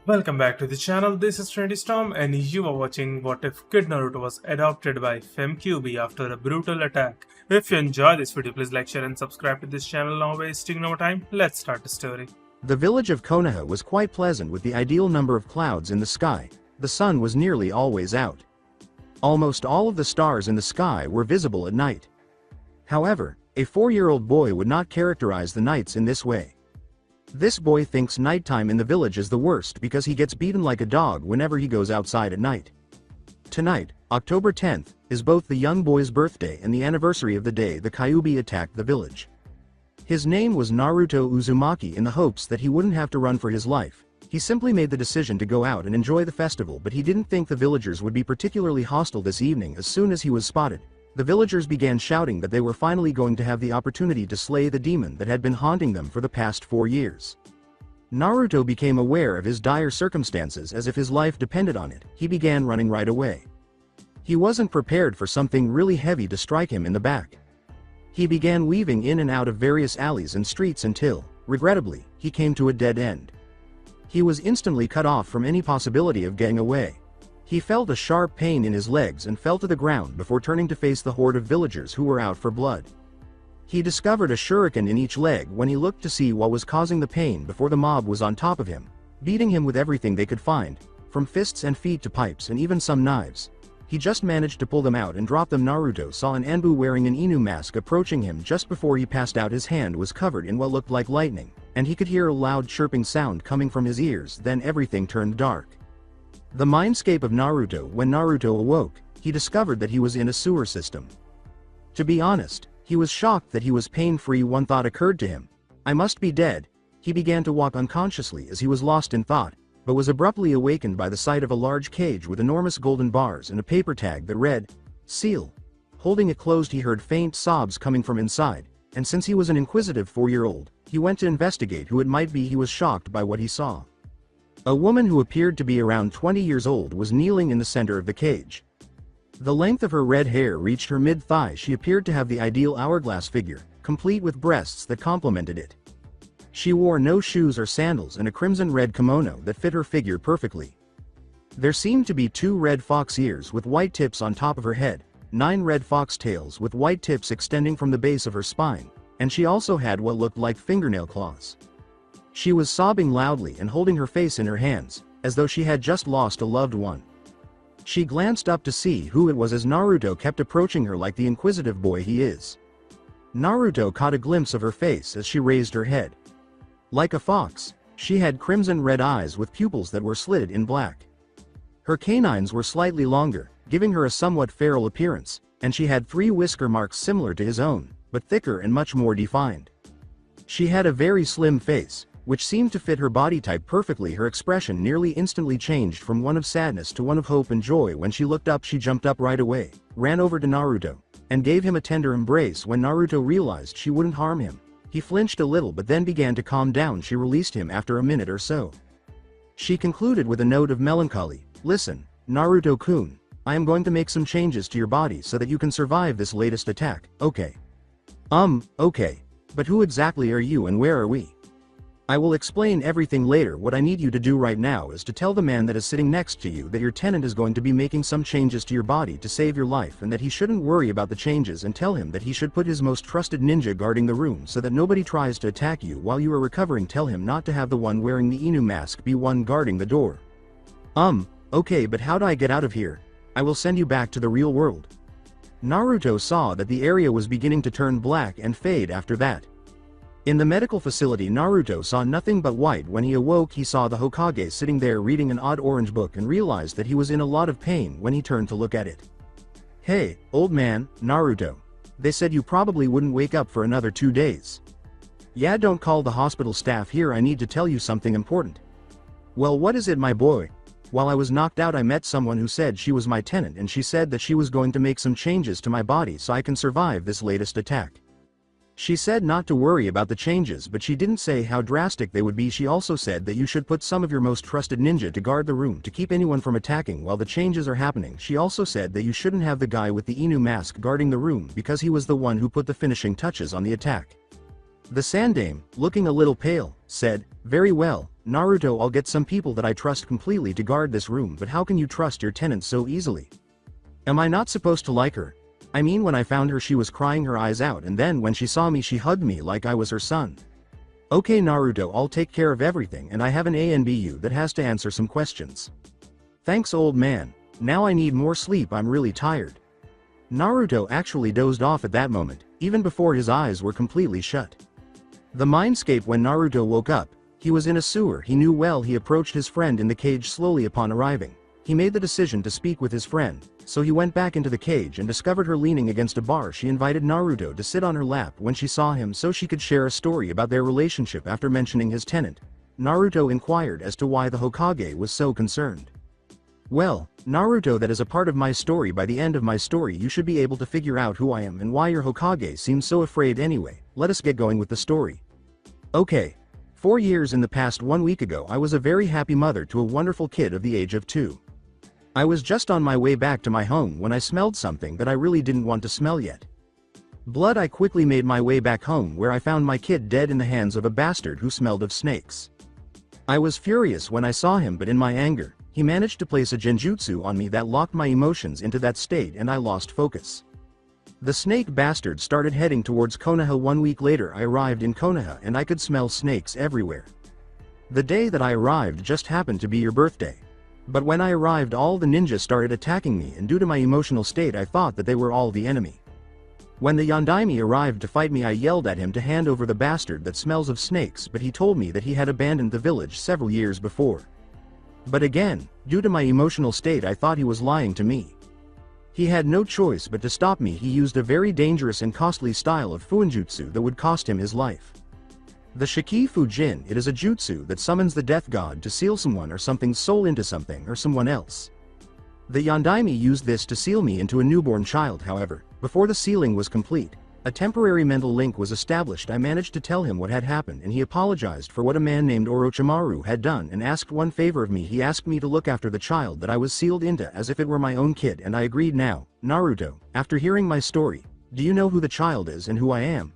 Welcome back to the channel. This is Trendy Storm and you are watching What If Kid Naruto was adopted by Fem-Kyuubi after a brutal attack. If you enjoy this video, please like, share and subscribe to this channel. Now wasting no time, let's start the story. The village of Konoha was quite pleasant with the ideal number of clouds in the sky. The sun was nearly always out. Almost all of the stars in the sky were visible at night. However, a 4-year-old boy would not characterize the nights in this way. This boy thinks nighttime in the village is the worst because he gets beaten like a dog whenever he goes outside at night. Tonight, October 10th, is both the young boy's birthday and the anniversary of the day the Kyuubi attacked the village. His name was Naruto Uzumaki. In the hopes that he wouldn't have to run for his life, he simply made the decision to go out and enjoy the festival, but he didn't think the villagers would be particularly hostile this evening. As soon as he was spotted, the villagers began shouting that they were finally going to have the opportunity to slay the demon that had been haunting them for the past 4 years. Naruto became aware of his dire circumstances as if his life depended on it. He began running right away. He wasn't prepared for something really heavy to strike him in the back. He began weaving in and out of various alleys and streets until, regrettably, he came to a dead end. He was instantly cut off from any possibility of getting away. He felt a sharp pain in his legs and fell to the ground before turning to face the horde of villagers who were out for blood. He discovered a shuriken in each leg when he looked to see what was causing the pain before the mob was on top of him, beating him with everything they could find, from fists and feet to pipes and even some knives. He just managed to pull them out and drop them. Naruto saw an Anbu wearing an Inu mask approaching him just before he passed out. His hand was covered in what looked like lightning, and he could hear a loud chirping sound coming from his ears. Then everything turned dark. The mindscape of Naruto. When Naruto awoke, he discovered that he was in a sewer system. To be honest, he was shocked that he was pain-free. One thought occurred to him: I must be dead. He began to walk unconsciously as he was lost in thought, but was abruptly awakened by the sight of a large cage with enormous golden bars and a paper tag that read, "Seal." Holding it closed, he heard faint sobs coming from inside, and since he was an inquisitive 4-year-old, he went to investigate who it might be. He was shocked by what he saw. A woman who appeared to be around 20 years old was kneeling in the center of the cage. The length of her red hair reached her mid-thigh. She appeared to have the ideal hourglass figure, complete with breasts that complemented it. She wore no shoes or sandals and a crimson-red kimono that fit her figure perfectly. There seemed to be 2 red fox ears with white tips on top of her head, 9 red fox tails with white tips extending from the base of her spine, and she also had what looked like fingernail claws. She was sobbing loudly and holding her face in her hands, as though she had just lost a loved one. She glanced up to see who it was as Naruto kept approaching her like the inquisitive boy he is. Naruto caught a glimpse of her face as she raised her head. Like a fox, she had crimson-red eyes with pupils that were slitted in black. Her canines were slightly longer, giving her a somewhat feral appearance, and she had 3 whisker marks similar to his own, but thicker and much more defined. She had a very slim face, which seemed to fit her body type perfectly. Her expression nearly instantly changed from one of sadness to one of hope and joy. When she looked up, she jumped up right away, ran over to Naruto, and gave him a tender embrace. When Naruto realized she wouldn't harm him, he flinched a little but then began to calm down. She released him after a minute or so. She concluded with a note of melancholy: "Listen, Naruto-kun, I am going to make some changes to your body so that you can survive this latest attack, okay?" Okay. But who exactly are you and where are we? I will explain everything later. What I need you to do right now is to tell the man that is sitting next to you that your tenant is going to be making some changes to your body to save your life and that he shouldn't worry about the changes, and tell him that he should put his most trusted ninja guarding the room so that nobody tries to attack you while you are recovering. Tell him not to have the one wearing the Inu mask be one guarding the door. Okay, but how do I get out of here? I will send you back to the real world." Naruto saw that the area was beginning to turn black and fade after that. In the medical facility, Naruto saw nothing but white. When he awoke, he saw the Hokage sitting there reading an odd orange book and realized that he was in a lot of pain when he turned to look at it. "Hey, old man, Naruto. They said you probably wouldn't wake up for another 2 days. Yeah, don't call the hospital staff here. I need to tell you something important." "Well, what is it, my boy?" "While I was knocked out, I met someone who said she was my tenant, and she said that she was going to make some changes to my body so I can survive this latest attack. She said not to worry about the changes, but she didn't say how drastic they would be. She also said that you should put some of your most trusted ninja to guard the room to keep anyone from attacking while the changes are happening. She also said that you shouldn't have the guy with the Inu mask guarding the room because he was the one who put the finishing touches on the attack." The Sandame, looking a little pale, said, "Very well, Naruto, I'll get some people that I trust completely to guard this room, but how can you trust your tenant so easily? Am I not supposed to like her? I mean, when I found her she was crying her eyes out, and then when she saw me she hugged me like I was her son. Okay Naruto, I'll take care of everything, and I have an ANBU that has to answer some questions. Thanks old man, now I need more sleep, I'm really tired. Naruto actually dozed off at that moment, even before his eyes were completely shut. The mindscape when Naruto woke up, he was in a sewer he knew well. He approached his friend in the cage slowly. Upon arriving, he made the decision to speak with his friend, so he went back into the cage and discovered her leaning against a bar. She invited Naruto to sit on her lap when she saw him so she could share a story about their relationship. After mentioning his tenant, Naruto inquired as to why the Hokage was so concerned. Well, Naruto, that is a part of my story. By the end of my story you should be able to figure out who I am and why your Hokage seems so afraid. Anyway, let us get going with the story. Okay. 4 years in the past. 1 week ago I was a very happy mother to a wonderful kid of the age of 2. I was just on my way back to my home when I smelled something that I really didn't want to smell yet. Blood. I quickly made my way back home, where I found my kid dead in the hands of a bastard who smelled of snakes. I was furious when I saw him, but in my anger, he managed to place a genjutsu on me that locked my emotions into that state and I lost focus. The snake bastard started heading towards Konoha. 1 week later I arrived in Konoha and I could smell snakes everywhere. The day that I arrived just happened to be your birthday. But when I arrived all the ninjas started attacking me, and due to my emotional state I thought that they were all the enemy. When the Yondaime arrived to fight me I yelled at him to hand over the bastard that smells of snakes, but he told me that he had abandoned the village several years before. But again, due to my emotional state I thought he was lying to me. He had no choice but to stop me. He used a very dangerous and costly style of fuinjutsu that would cost him his life. The Shiki Fujin, it is a jutsu that summons the death god to seal someone or something's soul into something or someone else. The Yondaime used this to seal me into a newborn child. However, before the sealing was complete, a temporary mental link was established. I managed to tell him what had happened, and he apologized for what a man named Orochimaru had done and asked one favor of me. He asked me to look after the child that I was sealed into as if it were my own kid, and I agreed. Now, Naruto, after hearing my story, do you know who the child is and who I am?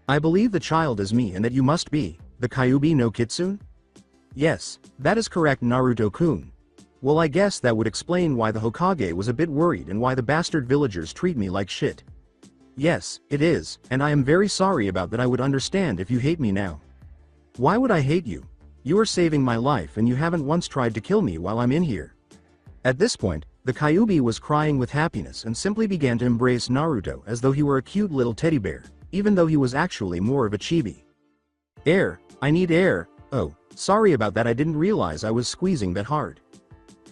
I believe the child is me and that you must be the Kyuubi no Kitsune? Yes, that is correct Naruto-kun. Well, I guess that would explain why the Hokage was a bit worried and why the bastard villagers treat me like shit. Yes, it is, and I am very sorry about that. I would understand if you hate me now. Why would I hate you? You are saving my life and you haven't once tried to kill me while I'm in here. At this point, the Kyuubi was crying with happiness and simply began to embrace Naruto as though he were a cute little teddy bear, even though he was actually more of a chibi. Air, I need air. Oh, sorry about that, I didn't realize I was squeezing that hard.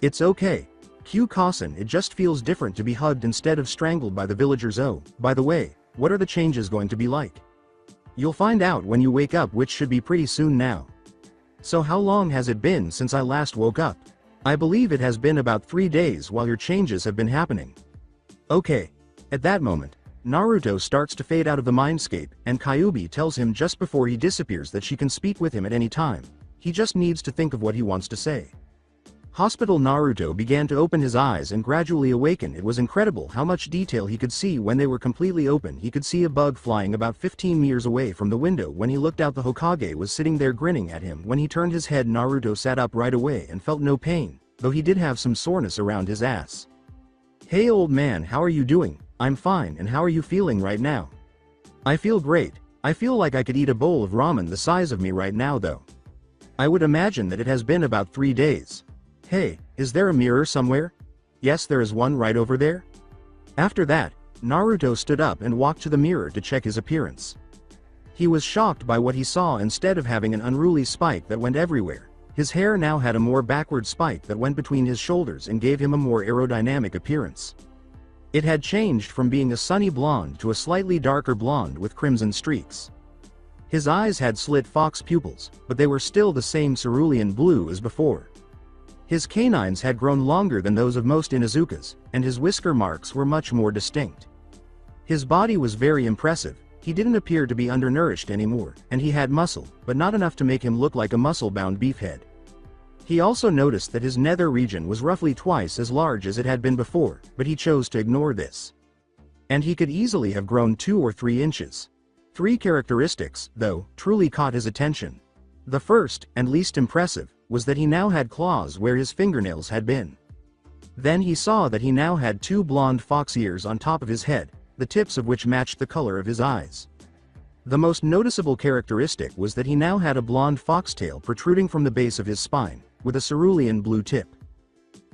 It's okay. Q-Kasen, it just feels different to be hugged instead of strangled by the villagers. Oh, by the way, what are the changes going to be like? You'll find out when you wake up, which should be pretty soon now. So how long has it been since I last woke up? I believe it has been about 3 days while your changes have been happening. Okay. At that moment, Naruto starts to fade out of the mindscape, and Kyuubi tells him just before he disappears that she can speak with him at any time. He just needs to think of what he wants to say. Hospital. Naruto began to open his eyes and gradually awaken. It was incredible how much detail he could see when they were completely open. He could see a bug flying about 15 meters away from the window. When he looked out, the Hokage was sitting there grinning at him. When he turned his head, Naruto sat up right away and felt no pain, though he did have some soreness around his ass. Hey old man, how are you doing? I'm fine, and how are you feeling right now? I feel great. I feel like I could eat a bowl of ramen the size of me right now though. I would imagine that it has been about 3 days. Hey, is there a mirror somewhere? Yes, there is one right over there. After that, Naruto stood up and walked to the mirror to check his appearance. He was shocked by what he saw. Instead of having an unruly spike that went everywhere, his hair now had a more backward spike that went between his shoulders and gave him a more aerodynamic appearance. It had changed from being a sunny blonde to a slightly darker blonde with crimson streaks. His eyes had slit fox pupils, but they were still the same cerulean blue as before. His canines had grown longer than those of most Inuzukas, and his whisker marks were much more distinct. His body was very impressive. He didn't appear to be undernourished anymore, and he had muscle, but not enough to make him look like a muscle-bound beefhead. He also noticed that his nether region was roughly twice as large as it had been before, but he chose to ignore this. And he could easily have grown 2 or 3 inches. 3 characteristics, though, truly caught his attention. The first, and least impressive, was that he now had claws where his fingernails had been. Then he saw that he now had 2 blonde fox ears on top of his head, the tips of which matched the color of his eyes. The most noticeable characteristic was that he now had a blonde foxtail protruding from the base of his spine, with a cerulean blue tip.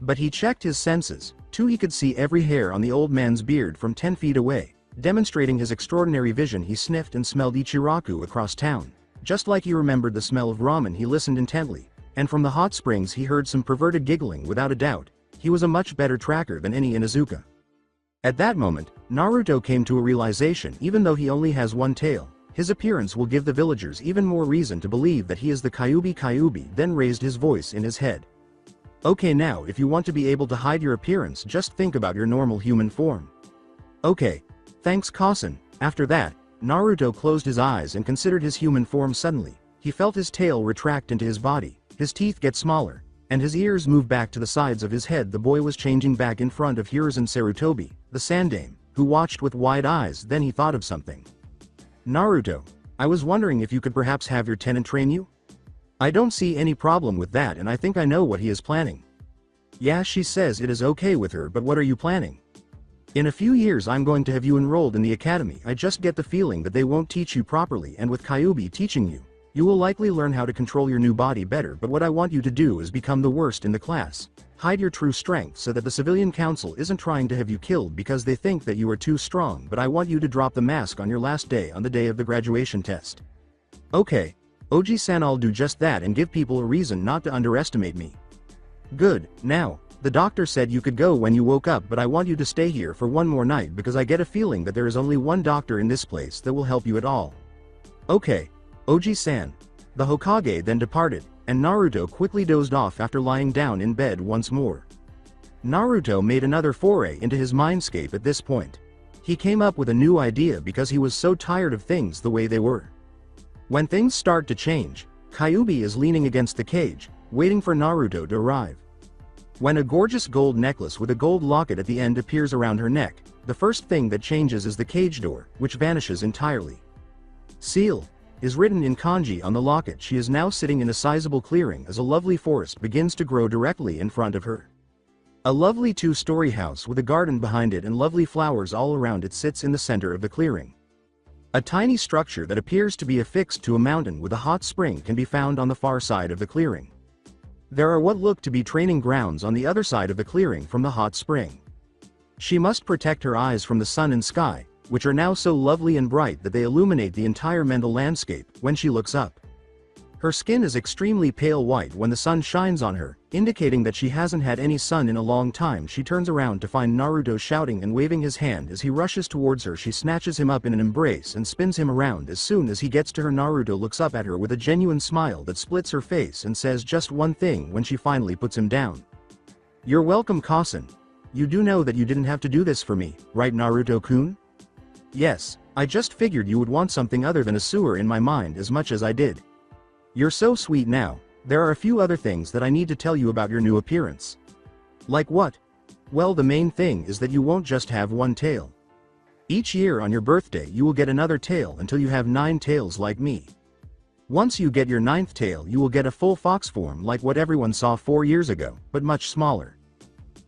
But he checked his senses, too. He could see every hair on the old man's beard from 10 feet away. Demonstrating his extraordinary vision, he sniffed and smelled Ichiraku across town. Just like he remembered the smell of ramen, he listened intently, and from the hot springs he heard some perverted giggling. Without a doubt, he was a much better tracker than any in Izuka. At that moment, Naruto came to a realization: even though he only has 1 tail, his appearance will give the villagers even more reason to believe that he is the Kyuubi. Then raised his voice in his head. Okay, now if you want to be able to hide your appearance, just think about your normal human form. Okay. Thanks, Kasen. After that, Naruto closed his eyes and considered his human form. Suddenly, he felt his tail retract into his body, his teeth get smaller, and his ears move back to the sides of his head. The boy was changing back in front of Hiruzen Sarutobi, the Sandame, who watched with wide eyes. Then he thought of something. Naruto, I was wondering if you could perhaps have your tenant train you? I don't see any problem with that, and I think I know what he is planning. Yeah, she says it is okay with her, but what are you planning? In a few years I'm going to have you enrolled in the academy. I just get the feeling that they won't teach you properly, and with Kyuubi teaching you, you will likely learn how to control your new body better. But what I want you to do is become the worst in the class. Hide your true strength so that the civilian council isn't trying to have you killed because they think that you are too strong. But I want you to drop the mask on your last day, on the day of the graduation test. Okay. Oji-san, I'll do just that and give people a reason not to underestimate me. Good. Now, the doctor said you could go when you woke up, but I want you to stay here for 1 more night because I get a feeling that there is only 1 doctor in this place that will help you at all. Okay. Oji-san. The Hokage then departed, and Naruto quickly dozed off after lying down in bed once more. Naruto made another foray into his mindscape at this point. He came up with a new idea because he was so tired of things the way they were. When things start to change, Kyuubi is leaning against the cage, waiting for Naruto to arrive. When a gorgeous gold necklace with a gold locket at the end appears around her neck, the first thing that changes is the cage door, which vanishes entirely. Seal is written in kanji on the locket. She is now sitting in a sizable clearing as a lovely forest begins to grow directly in front of her. A lovely 2-story house with a garden behind it and lovely flowers all around it sits in the center of the clearing. A tiny structure that appears to be affixed to a mountain with a hot spring can be found on the far side of the clearing. There are what look to be training grounds on the other side of the clearing from the hot spring. She must protect her eyes from the sun and sky, which are now so lovely and bright that they illuminate the entire mental landscape when she looks up. Her skin is extremely pale white when the sun shines on her, indicating that she hasn't had any sun in a long time. She turns around to find Naruto shouting and waving his hand as he rushes towards her. She snatches him up in an embrace and spins him around. As soon as he gets to her, Naruto looks up at her with a genuine smile that splits her face and says just one thing when she finally puts him down. You're welcome, Kasen. You do know that you didn't have to do this for me, right, Naruto-kun? Yes, I just figured you would want something other than a sewer in my mind as much as I did. You're so sweet. Now, there are a few other things that I need to tell you about your new appearance. Like what? Well, the main thing is that you won't just have 1 tail. Each year on your birthday you will get another tail until you have 9 tails like me. Once you get your 9th tail you will get a full fox form like what everyone saw 4 years ago, but much smaller.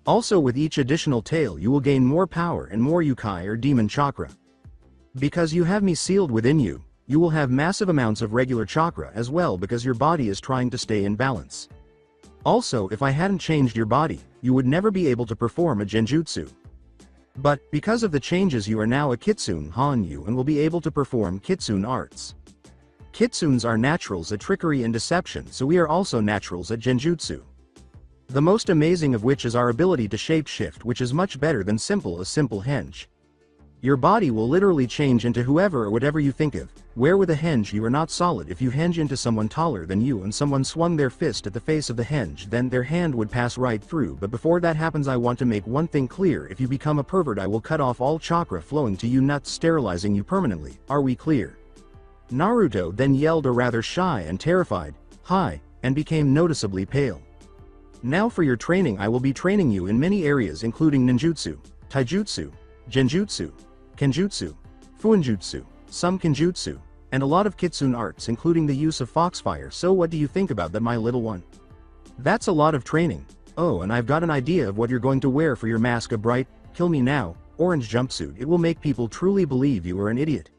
Also, with each additional tail you will gain more power and more yukai or demon chakra. Because you have me sealed within you, you will have massive amounts of regular chakra as well because your body is trying to stay in balance. Also, if I hadn't changed your body, you would never be able to perform a genjutsu. But, because of the changes you are now a kitsune Hanyu and will be able to perform kitsune arts. Kitsunes are naturals at trickery and deception, so we are also naturals at genjutsu. The most amazing of which is our ability to shapeshift, which is much better than simple henge. Your body will literally change into whoever or whatever you think of, where with a henge you are not solid. If you henge into someone taller than you and someone swung their fist at the face of the henge, then their hand would pass right through. But before that happens I want to make one thing clear: if you become a pervert I will cut off all chakra flowing to you, nuts, sterilizing you permanently. Are we clear? Naruto then yelled, a rather shy and terrified, "Hi," and became noticeably pale. Now for your training, I will be training you in many areas including ninjutsu, taijutsu, genjutsu, kenjutsu, fuinjutsu, some kenjutsu, and a lot of kitsune arts including the use of foxfire, so what do you think about that, my little one? That's a lot of training. Oh, and I've got an idea of what you're going to wear for your mask, a bright, kill me now, orange jumpsuit. It will make people truly believe you are an idiot.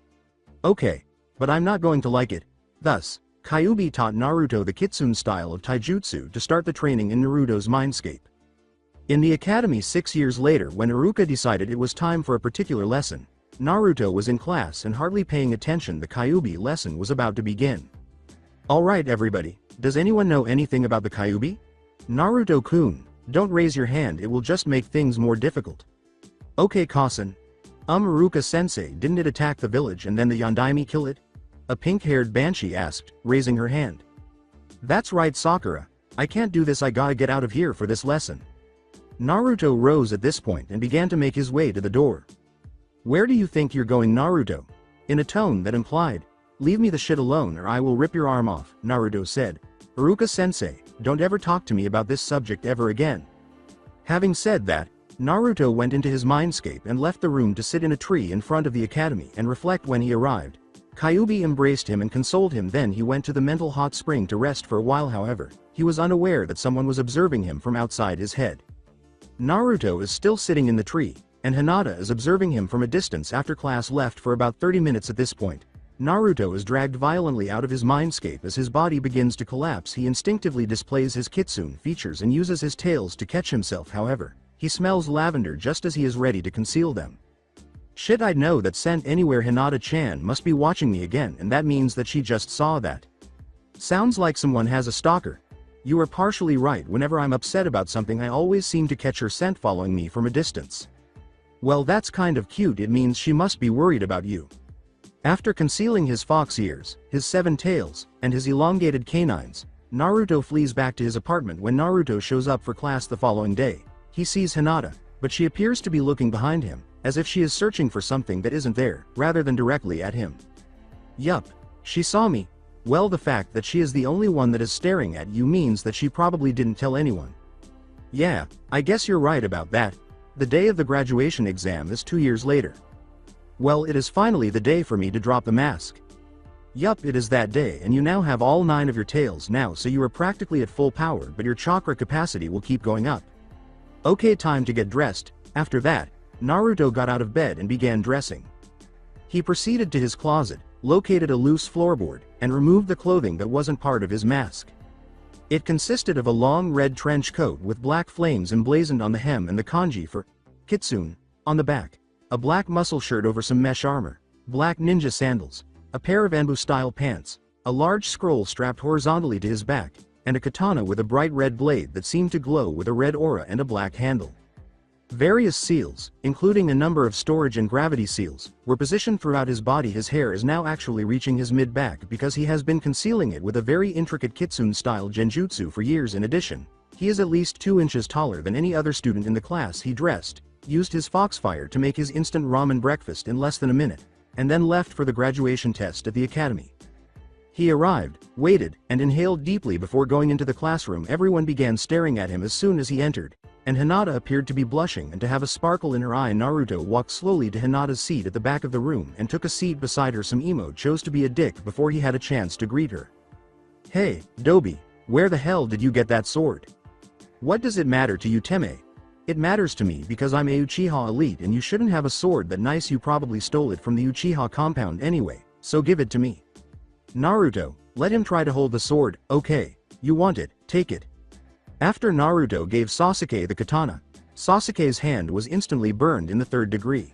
Okay, but I'm not going to like it. Thus, Kyuubi taught Naruto the kitsune style of taijutsu to start the training in Naruto's mindscape. In the academy 6 years later, when Iruka decided it was time for a particular lesson, Naruto was in class and hardly paying attention. The Kyuubi lesson was about to begin. Alright everybody, does anyone know anything about the Kyuubi? Naruto-kun, don't raise your hand, it will just make things more difficult. Okay Kasen. Iruka-sensei, didn't it attack the village and then the Yondaime kill it? A pink-haired banshee asked, raising her hand. That's right Sakura, I can't do this, I gotta get out of here for this lesson. Naruto rose at this point and began to make his way to the door. Where do you think you're going, Naruto? In a tone that implied, leave me the shit alone or I will rip your arm off, Naruto said. Iruka-sensei, don't ever talk to me about this subject ever again. Having said that, Naruto went into his mindscape and left the room to sit in a tree in front of the academy and reflect. When he arrived, Kyuubi embraced him and consoled him. Then he went to the mental hot spring to rest for a while. However, he was unaware that someone was observing him from outside his head. Naruto is still sitting in the tree, and Hinata is observing him from a distance. After class left for about 30 minutes at this point, Naruto is dragged violently out of his mindscape. As his body begins to collapse, he instinctively displays his kitsune features and uses his tails to catch himself. However, he smells lavender just as he is ready to conceal them. Shit, I'd know that scent anywhere. Hinata-chan must be watching me again, and that means that she just saw that. Sounds like someone has a stalker. You are partially right. Whenever I'm upset about something, I always seem to catch her scent following me from a distance. Well, that's kind of cute. It means she must be worried about you. After concealing his fox ears, his 7 tails, and his elongated canines, Naruto flees back to his apartment. When Naruto shows up for class the following day, he sees Hinata, but she appears to be looking behind him, as if she is searching for something that isn't there, rather than directly at him. Yup, she saw me. Well, the fact that she is the only one that is staring at you means that she probably didn't tell anyone. Yeah, I guess you're right about that. The day of the graduation exam is 2 years later. Well, it is finally the day for me to drop the mask. Yup, it is that day, and you now have all 9 of your tails now, so you are practically at full power, but your chakra capacity will keep going up. Okay, time to get dressed. After that, Naruto got out of bed and began dressing. He proceeded to his closet, located a loose floorboard, and removed the clothing that wasn't part of his mask. It consisted of a long red trench coat with black flames emblazoned on the hem and the kanji for kitsune on the back, a black muscle shirt over some mesh armor, black ninja sandals, a pair of Anbu-style pants, a large scroll strapped horizontally to his back, and a katana with a bright red blade that seemed to glow with a red aura and a black handle. Various seals, including a number of storage and gravity seals, were positioned throughout his body. His hair is now actually reaching his mid-back because he has been concealing it with a very intricate kitsune-style genjutsu for years. In addition, he is at least 2 inches taller than any other student in the class. He used his foxfire to make his instant ramen breakfast in less than a minute, and then left for the graduation test at the academy. He arrived, waited, and inhaled deeply before going into the classroom. Everyone began staring at him as soon as he entered, and Hinata appeared to be blushing and to have a sparkle in her eye. Naruto walked slowly to Hinata's seat at the back of the room and took a seat beside her. Some emo chose to be a dick before he had a chance to greet her. Hey, Dobi, where the hell did you get that sword? What does it matter to you, Teme? It matters to me because I'm a Uchiha elite and you shouldn't have a sword that nice. You probably stole it from the Uchiha compound anyway, so give it to me. Naruto, let him try to hold the sword. Okay, you want it, take it. After Naruto gave Sasuke the katana, Sasuke's hand was instantly burned in the 3rd degree.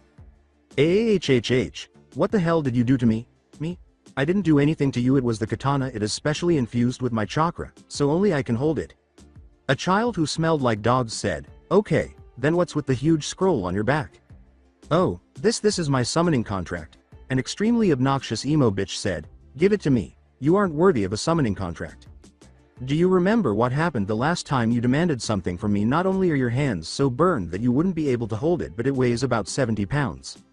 AHHH, what the hell did you do to me? Me? I didn't do anything to you. It was the katana. It is specially infused with my chakra, so only I can hold it. A child who smelled like dogs said, okay, then what's with the huge scroll on your back? Oh, this is my summoning contract. An extremely obnoxious emo bitch said, give it to me, you aren't worthy of a summoning contract. Do you remember what happened the last time you demanded something from me? Not only are your hands so burned that you wouldn't be able to hold it, but it weighs about 70 pounds.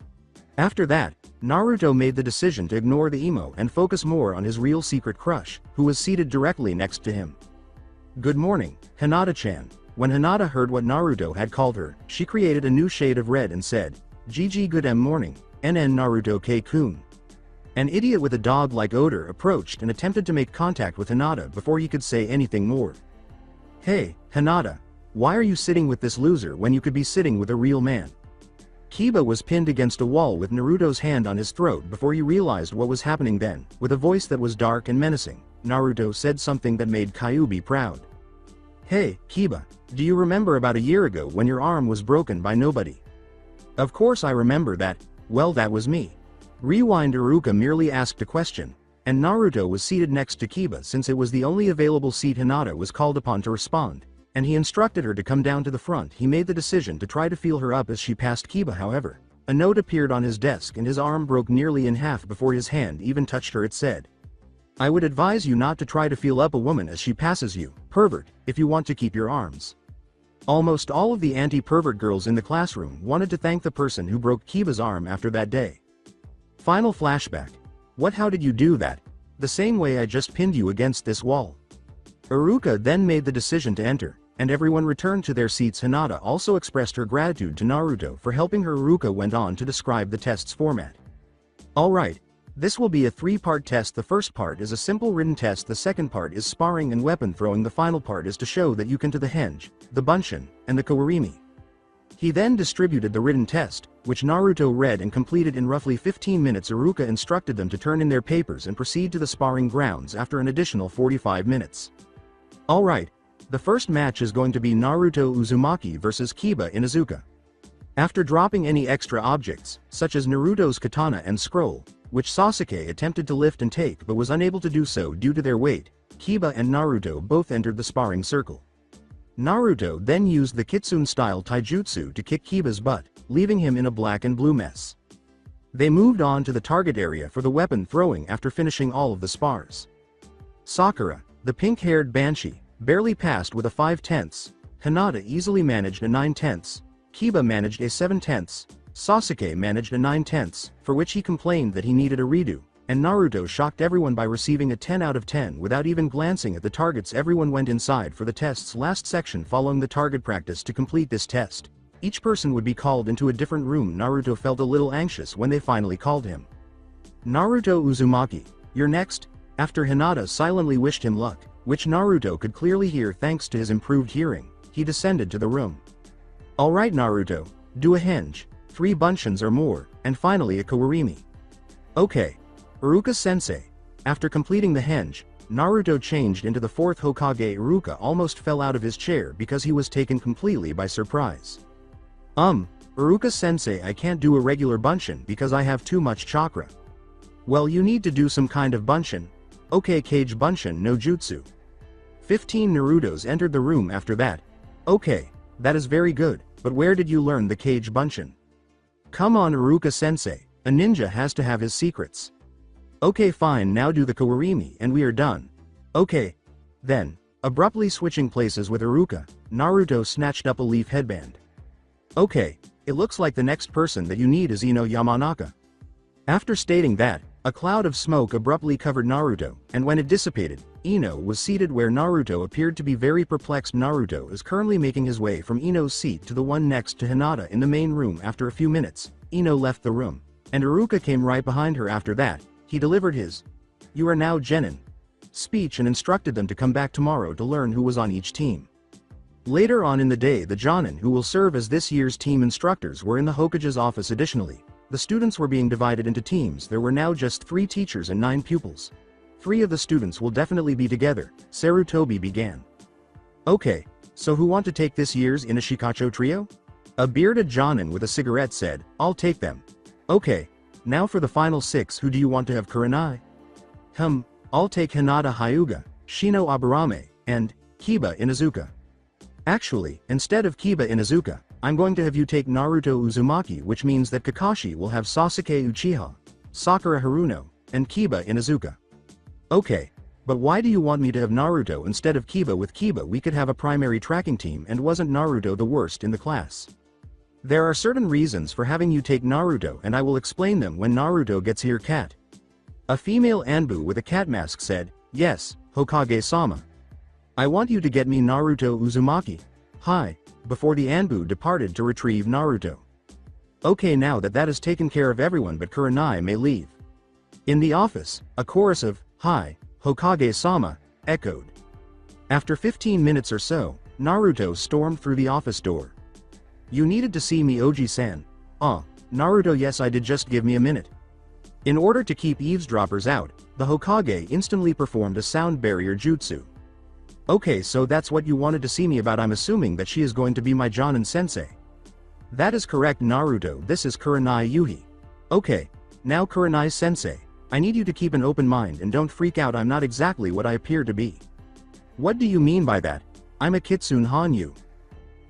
After that, Naruto made the decision to ignore the emo and focus more on his real secret crush, who was seated directly next to him. Good morning, Hinata-chan. When Hinata heard what Naruto had called her, she created a new shade of red and said, GG good morning, NN Naruto K-kun. An idiot with a dog-like odor approached and attempted to make contact with Hinata before he could say anything more. "Hey, Hinata, why are you sitting with this loser when you could be sitting with a real man?" Kiba was pinned against a wall with Naruto's hand on his throat before he realized what was happening then. With a voice that was dark and menacing, Naruto said something that made Kyuubi proud. "Hey, Kiba, do you remember about a year ago when your arm was broken by nobody?" "Of course I remember that. Well, that was me." Rewind. Iruka merely asked a question, and Naruto was seated next to Kiba since it was the only available seat. Hinata was called upon to respond, and he instructed her to come down to the front. He made the decision to try to feel her up as she passed Kiba. However, a note appeared on his desk and his arm broke nearly in half before his hand even touched her. It said, "I would advise you not to try to feel up a woman as she passes you, pervert, if you want to keep your arms." Almost all of the anti-pervert girls in the classroom wanted to thank the person who broke Kiba's arm after that day. Final flashback. "What? How did you do that?" "The same way I just pinned you against this wall." Iruka then made the decision to enter, and everyone returned to their seats. Hinata also expressed her gratitude to Naruto for helping her. Iruka went on to describe the test's format. "Alright, this will be a 3-part test. The first part is a simple written test, the second part is sparring and weapon throwing, the final part is to show that you can do the henge, the bunshin, and the kawarimi." He then distributed the written test, which Naruto read and completed in roughly 15 minutes. Iruka instructed them to turn in their papers and proceed to the sparring grounds after an additional 45 minutes. Alright, the first match is going to be Naruto Uzumaki vs Kiba Inuzuka. After dropping any extra objects, such as Naruto's katana and scroll, which Sasuke attempted to lift and take but was unable to do so due to their weight, Kiba and Naruto both entered the sparring circle. Naruto then used the Kitsune-style taijutsu to kick Kiba's butt, leaving him in a black and blue mess. They moved on to the target area for the weapon throwing after finishing all of the spars. Sakura, the pink-haired banshee, barely passed with a 5/10, Hinata easily managed a 9/10, Kiba managed a 7/10, Sasuke managed a 9/10, for which he complained that he needed a redo, and Naruto shocked everyone by receiving a 10 out of 10 without even glancing at the targets. Everyone went inside for the test's last section. Following the target practice to complete this test, each person would be called into a different room. Naruto felt a little anxious when they finally called him. "Naruto Uzumaki, you're next." After Hinata silently wished him luck, which Naruto could clearly hear thanks to his improved hearing, he descended to the room. "Alright Naruto, do a henge, 3 bunshins or more, and finally a kawarimi." "Okay. Iruka-sensei." After completing the henge, Naruto changed into the 4th Hokage. Iruka almost fell out of his chair because he was taken completely by surprise. Iruka-sensei, I can't do a regular bunshin because I have too much chakra." "Well, you need to do some kind of bunshin." "Okay, Kage bunshin no jutsu." 15 Narutos entered the room after that. "Okay, that is very good, but where did you learn the Kage bunshin?" "Come on Iruka-sensei, a ninja has to have his secrets." "Okay fine, now do the kawarimi and we are done." "Okay." Then, abruptly switching places with Iruka, Naruto snatched up a leaf headband. "Okay, it looks like the next person that you need is Ino Yamanaka." After stating that, a cloud of smoke abruptly covered Naruto, and when it dissipated, Ino was seated where Naruto appeared to be very perplexed. Naruto is currently making his way from Ino's seat to the one next to Hinata in the main room. After a few minutes, Ino left the room, and Iruka came right behind her. After that, he delivered his "You are now Genin" speech and instructed them to come back tomorrow to learn who was on each team. Later on in the day, the Jonin who will serve as this year's team instructors were in the Hokage's office. Additionally, the students were being divided into teams. There were now just 3 teachers and 9 pupils. 3 of the students will definitely be together. Sarutobi began. "Okay, so who want to take this year's Inashikacho trio?" A bearded Jonin with a cigarette said, "I'll take them." "Okay, now for the final 6, who do you want to have?" "Kurenai." I'll take Hinata Hyuga, Shino Aburame, and Kiba Inuzuka." "Actually, instead of Kiba Inuzuka, I'm going to have you take Naruto Uzumaki, which means that Kakashi will have Sasuke Uchiha, Sakura Haruno, and Kiba Inuzuka." "Okay, but why do you want me to have Naruto instead of Kiba? With Kiba we could have a primary tracking team, and wasn't Naruto the worst in the class?" "There are certain reasons for having you take Naruto and I will explain them when Naruto gets here." Cat. A female Anbu with a cat mask said, "Yes, Hokage-sama. I want you to get me Naruto Uzumaki." "Hi," before the Anbu departed to retrieve Naruto. "Okay, now that is taken care of everyone but Kurenai may leave." In the office, a chorus of, "Hi, Hokage-sama," echoed. After 15 minutes or so, Naruto stormed through the office door. "You needed to see me, Oji-san." Naruto, yes I did, just give me a minute." In order to keep eavesdroppers out, the Hokage instantly performed a sound barrier jutsu. "Okay, so that's what you wanted to see me about. I'm assuming that she is going to be my Jonin-sensei." "That is correct, Naruto. This is Kurenai Yuhi." "Okay, now Kurenai-sensei, I need you to keep an open mind and don't freak out. I'm not exactly what I appear to be." "What do you mean by that? I'm a Kitsune Hanyu."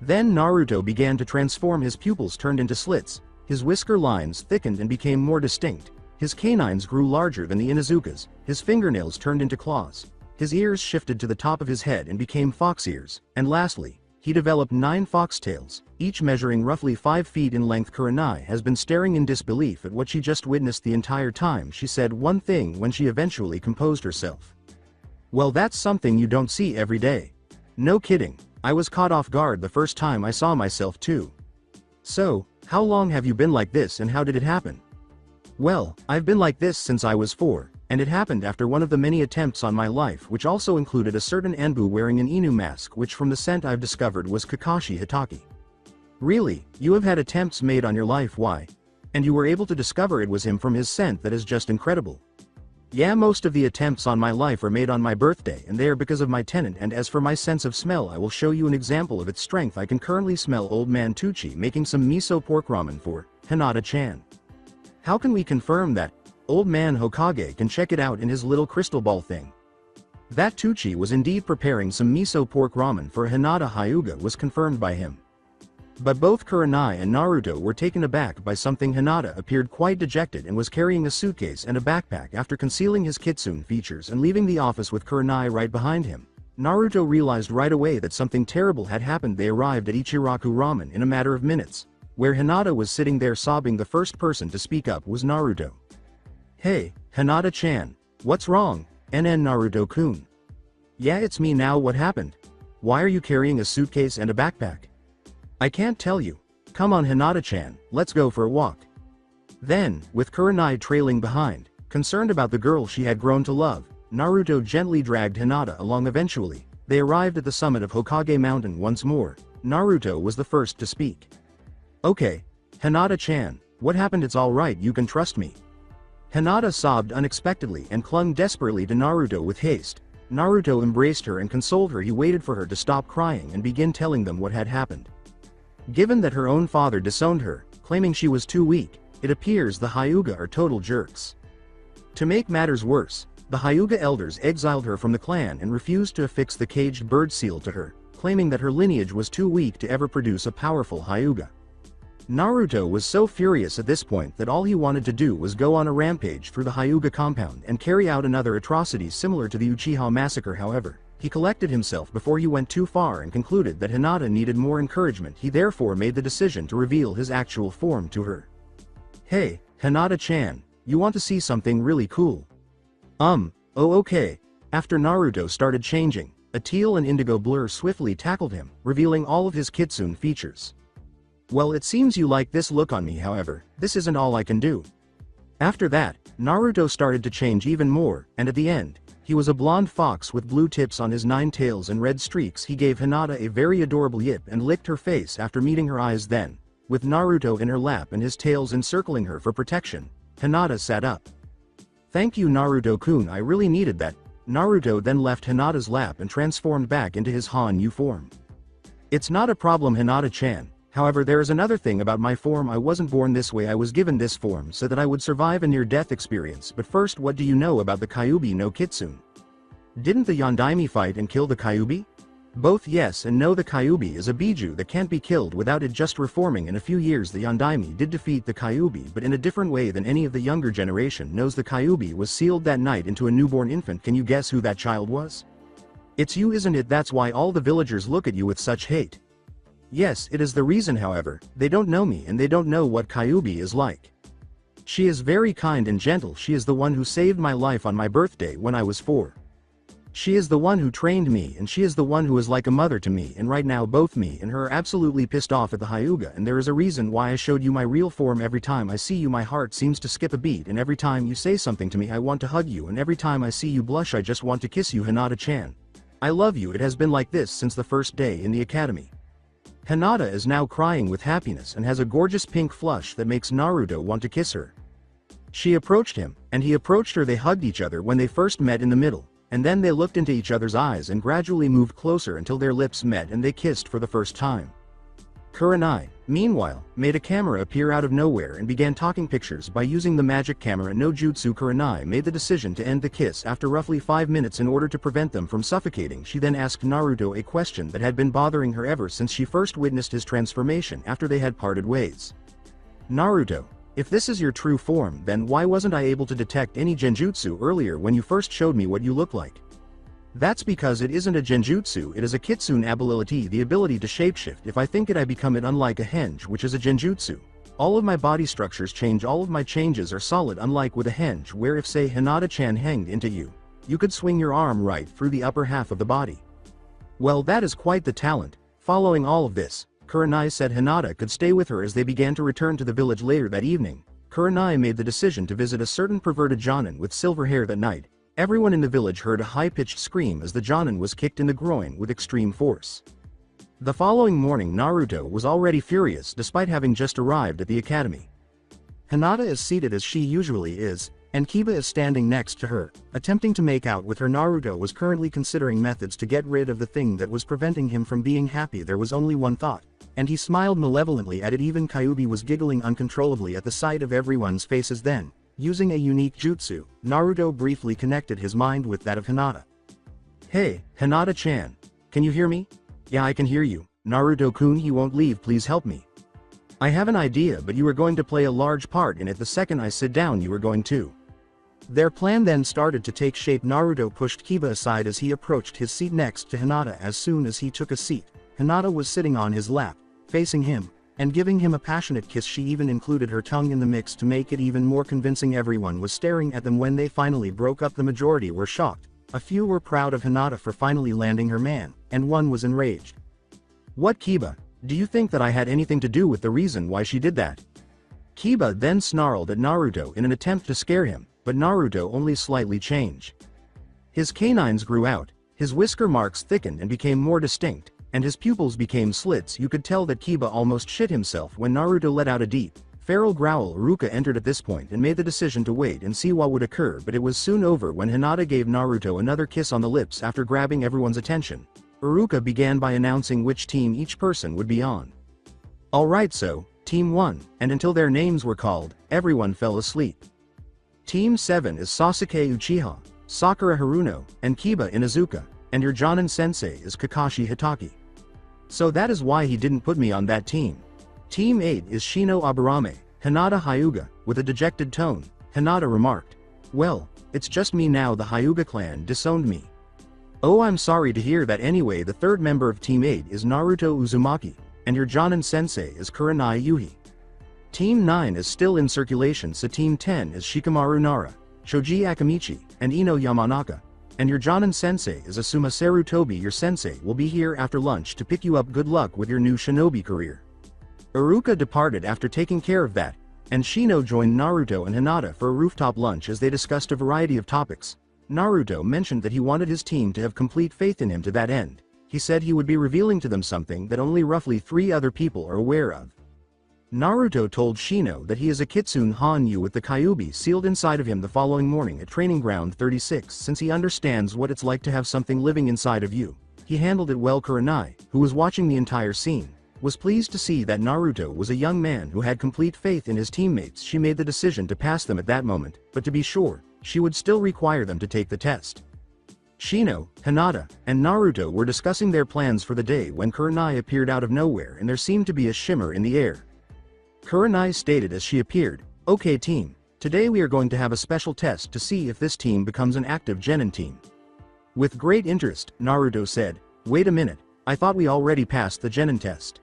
Then Naruto began to transform. His pupils turned into slits, his whisker lines thickened and became more distinct, his canines grew larger than the Inuzuka's, his fingernails turned into claws, his ears shifted to the top of his head and became fox ears, and lastly, he developed 9 foxtails, each measuring roughly 5 feet in length. Kurenai has been staring in disbelief at what she just witnessed the entire time. She said one thing when she eventually composed herself. "Well, that's something you don't see every day." "No kidding, I was caught off guard the first time I saw myself too." "So, how long have you been like this and how did it happen?" "Well, I've been like this since I was 4, and it happened after one of the many attempts on my life, which also included a certain Enbu wearing an Inu mask, which from the scent I've discovered was Kakashi Hitaki." "Really, you have had attempts made on your life? Why? And you were able to discover it was him from his scent? That is just incredible." "Yeah, most of the attempts on my life are made on my birthday and they are because of my tenant, and as for my sense of smell, I will show you an example of its strength. I can currently smell Old Man Tucci making some miso pork ramen for Hinata-chan." "How can we confirm that?" "Old Man Hokage can check it out in his little crystal ball thing." That Tucci was indeed preparing some miso pork ramen for Hinata Hyuga was confirmed by him. But both Kurenai and Naruto were taken aback by something. Hinata appeared quite dejected and was carrying a suitcase and a backpack after concealing his kitsune features and leaving the office with Kurenai right behind him. Naruto realized right away that something terrible had happened. They arrived at Ichiraku Ramen in a matter of minutes. Where Hinata was sitting there sobbing, the first person to speak up was Naruto. "Hey, Hinata-chan, what's wrong?" Naruto-kun. "Yeah, it's me. Now what happened? Why are you carrying a suitcase and a backpack?" "I can't tell you. Come on Hinata-chan, let's go for a walk." Then, with Kurenai trailing behind, concerned about the girl she had grown to love, Naruto gently dragged Hinata along. Eventually, they arrived at the summit of Hokage Mountain once more. Naruto was the first to speak. "Okay, Hinata-chan, what happened? It's all right, you can trust me." Hinata sobbed unexpectedly and clung desperately to Naruto with haste. Naruto embraced her and consoled her. He waited for her to stop crying and begin telling them what had happened. Given that her own father disowned her, claiming she was too weak, it appears the Hyuga are total jerks. To make matters worse, the Hyuga elders exiled her from the clan and refused to affix the caged bird seal to her, claiming that her lineage was too weak to ever produce a powerful Hyuga. Naruto was so furious at this point that all he wanted to do was go on a rampage through the Hyuga compound and carry out another atrocity similar to the Uchiha massacre. However, he collected himself before he went too far and concluded that Hinata needed more encouragement. He therefore made the decision to reveal his actual form to her. "Hey, Hinata-chan, you want to see something really cool?" Oh okay." After Naruto started changing, a teal and indigo blur swiftly tackled him, revealing all of his kitsune features. "Well, it seems you like this look on me. However, this isn't all I can do." After that, Naruto started to change even more, and at the end, he was a blonde fox with blue tips on his 9 tails and red streaks. He gave Hinata a very adorable yip and licked her face after meeting her eyes. Then, with Naruto in her lap and his tails encircling her for protection, Hinata sat up. "Thank you, Naruto-kun, I really needed that." Naruto then left Hinata's lap and transformed back into his Hanyu form. "It's not a problem, Hinata-chan. However, there is another thing about my form. I wasn't born this way. I was given this form so that I would survive a near-death experience. But first, what do you know about the Kyuubi no Kitsune? Didn't the Yondaime fight and kill the Kyuubi?" "Both yes and no. The Kyuubi is a Biju that can't be killed without it just reforming. In a few years the Yondaime did defeat the Kyuubi, but in a different way than any of the younger generation knows. The Kyuubi was sealed that night into a newborn infant. Can you guess who that child was?" "It's you, isn't it? That's why all the villagers look at you with such hate." "Yes, it is the reason. However, they don't know me and they don't know what Kyuubi is like. She is very kind and gentle. She is the one who saved my life on my birthday when I was 4. She is the one who trained me and she is the one who is like a mother to me, and right now both me and her are absolutely pissed off at the Hyuga, and there is a reason why I showed you my real form. Every time I see you my heart seems to skip a beat, and every time you say something to me I want to hug you, and every time I see you blush I just want to kiss you. Hinata-chan. I love you. It has been like this since the first day in the academy. Hinata is now crying with happiness and has a gorgeous pink flush that makes Naruto want to kiss her. She approached him, and he approached her. They hugged each other when they first met in the middle, and then they looked into each other's eyes and gradually moved closer until their lips met and they kissed for the first time. Kurenai, meanwhile, made a camera appear out of nowhere and began taking pictures by using the magic camera no jutsu. Kurenai made the decision to end the kiss after roughly 5 minutes in order to prevent them from suffocating. She then asked Naruto a question that had been bothering her ever since she first witnessed his transformation after they had parted ways. Naruto, if this is your true form, then why wasn't I able to detect any genjutsu earlier when you first showed me what you look like? That's because it isn't a genjutsu, it is a kitsune ability, the ability to shapeshift. If I think it I become it, unlike a henge which is a genjutsu. All of my body structures change, all of my changes are solid, unlike with a henge where if say Hinata-chan hanged into you, you could swing your arm right through the upper half of the body. Well, that is quite the talent. Following all of this, Kurenai said Hinata could stay with her as they began to return to the village later that evening. Kurenai made the decision to visit a certain perverted Jonin with silver hair that night. Everyone in the village heard a high-pitched scream as the Jonin was kicked in the groin with extreme force. The following morning Naruto was already furious despite having just arrived at the academy. Hinata is seated as she usually is, and Kiba is standing next to her, attempting to make out with her. Naruto was currently considering methods to get rid of the thing that was preventing him from being happy. There was only one thought, and he smiled malevolently at it. Even Kyuubi was giggling uncontrollably at the sight of everyone's faces. Then, using a unique jutsu, Naruto briefly connected his mind with that of Hinata. Hey, Hinata-chan. Can you hear me? Yeah, I can hear you. Naruto-kun, you won't leave, please help me. I have an idea, but you are going to play a large part in it. The second I sit down you are going to. Their plan then started to take shape. Naruto pushed Kiba aside as he approached his seat next to Hinata. As soon as he took a seat, Hinata was sitting on his lap, facing him, and giving him a passionate kiss. She even included her tongue in the mix to make it even more convincing. Everyone was staring at them when they finally broke up. The majority were shocked, a few were proud of Hinata for finally landing her man, and one was enraged. What, Kiba? Do you think that I had anything to do with the reason why she did that? Kiba then snarled at Naruto in an attempt to scare him, but Naruto only slightly changed. His canines grew out, his whisker marks thickened and became more distinct, and his pupils became slits. You could tell that Kiba almost shit himself when Naruto let out a deep, feral growl. Iruka entered at this point and made the decision to wait and see what would occur, but it was soon over when Hinata gave Naruto another kiss on the lips. After grabbing everyone's attention, Iruka began by announcing which team each person would be on. Alright, so, Team 1, and until their names were called, everyone fell asleep. Team 7 is Sasuke Uchiha, Sakura Haruno, and Kiba Inuzuka, and your Jonin sensei is Kakashi Hitaki. So that is why he didn't put me on that team. Team 8 is Shino Aburame, Hinata Hyuga. With a dejected tone, Hinata remarked, well, it's just me now, the Hyuga clan disowned me. Oh, I'm sorry to hear that. Anyway, the third member of Team 8 is Naruto Uzumaki, and your Jonin sensei is Kurenai Yuhi. Team 9 is still in circulation, so Team 10 is Shikamaru Nara, Shoji Akamichi, and Ino Yamanaka, and your Jonin sensei is Asuma Sarutobi. Your sensei will be here after lunch to pick you up. Good luck with your new shinobi career. Iruka departed after taking care of that, and Shino joined Naruto and Hinata for a rooftop lunch as they discussed a variety of topics. Naruto mentioned that he wanted his team to have complete faith in him. To that end, he said he would be revealing to them something that only roughly 3 other people are aware of. Naruto told Shino that he is a Kitsune Hanyu with the Kyuubi sealed inside of him the following morning at Training Ground 36, since he understands what it's like to have something living inside of you. He handled it well. Kurenai, who was watching the entire scene, was pleased to see that Naruto was a young man who had complete faith in his teammates. She made the decision to pass them at that moment, but to be sure, she would still require them to take the test. Shino, Hinata, and Naruto were discussing their plans for the day when Kurenai appeared out of nowhere and there seemed to be a shimmer in the air. Kurenai stated as she appeared, okay team, today we are going to have a special test to see if this team becomes an active Genin team. With great interest, Naruto said, wait a minute, I thought we already passed the Genin test.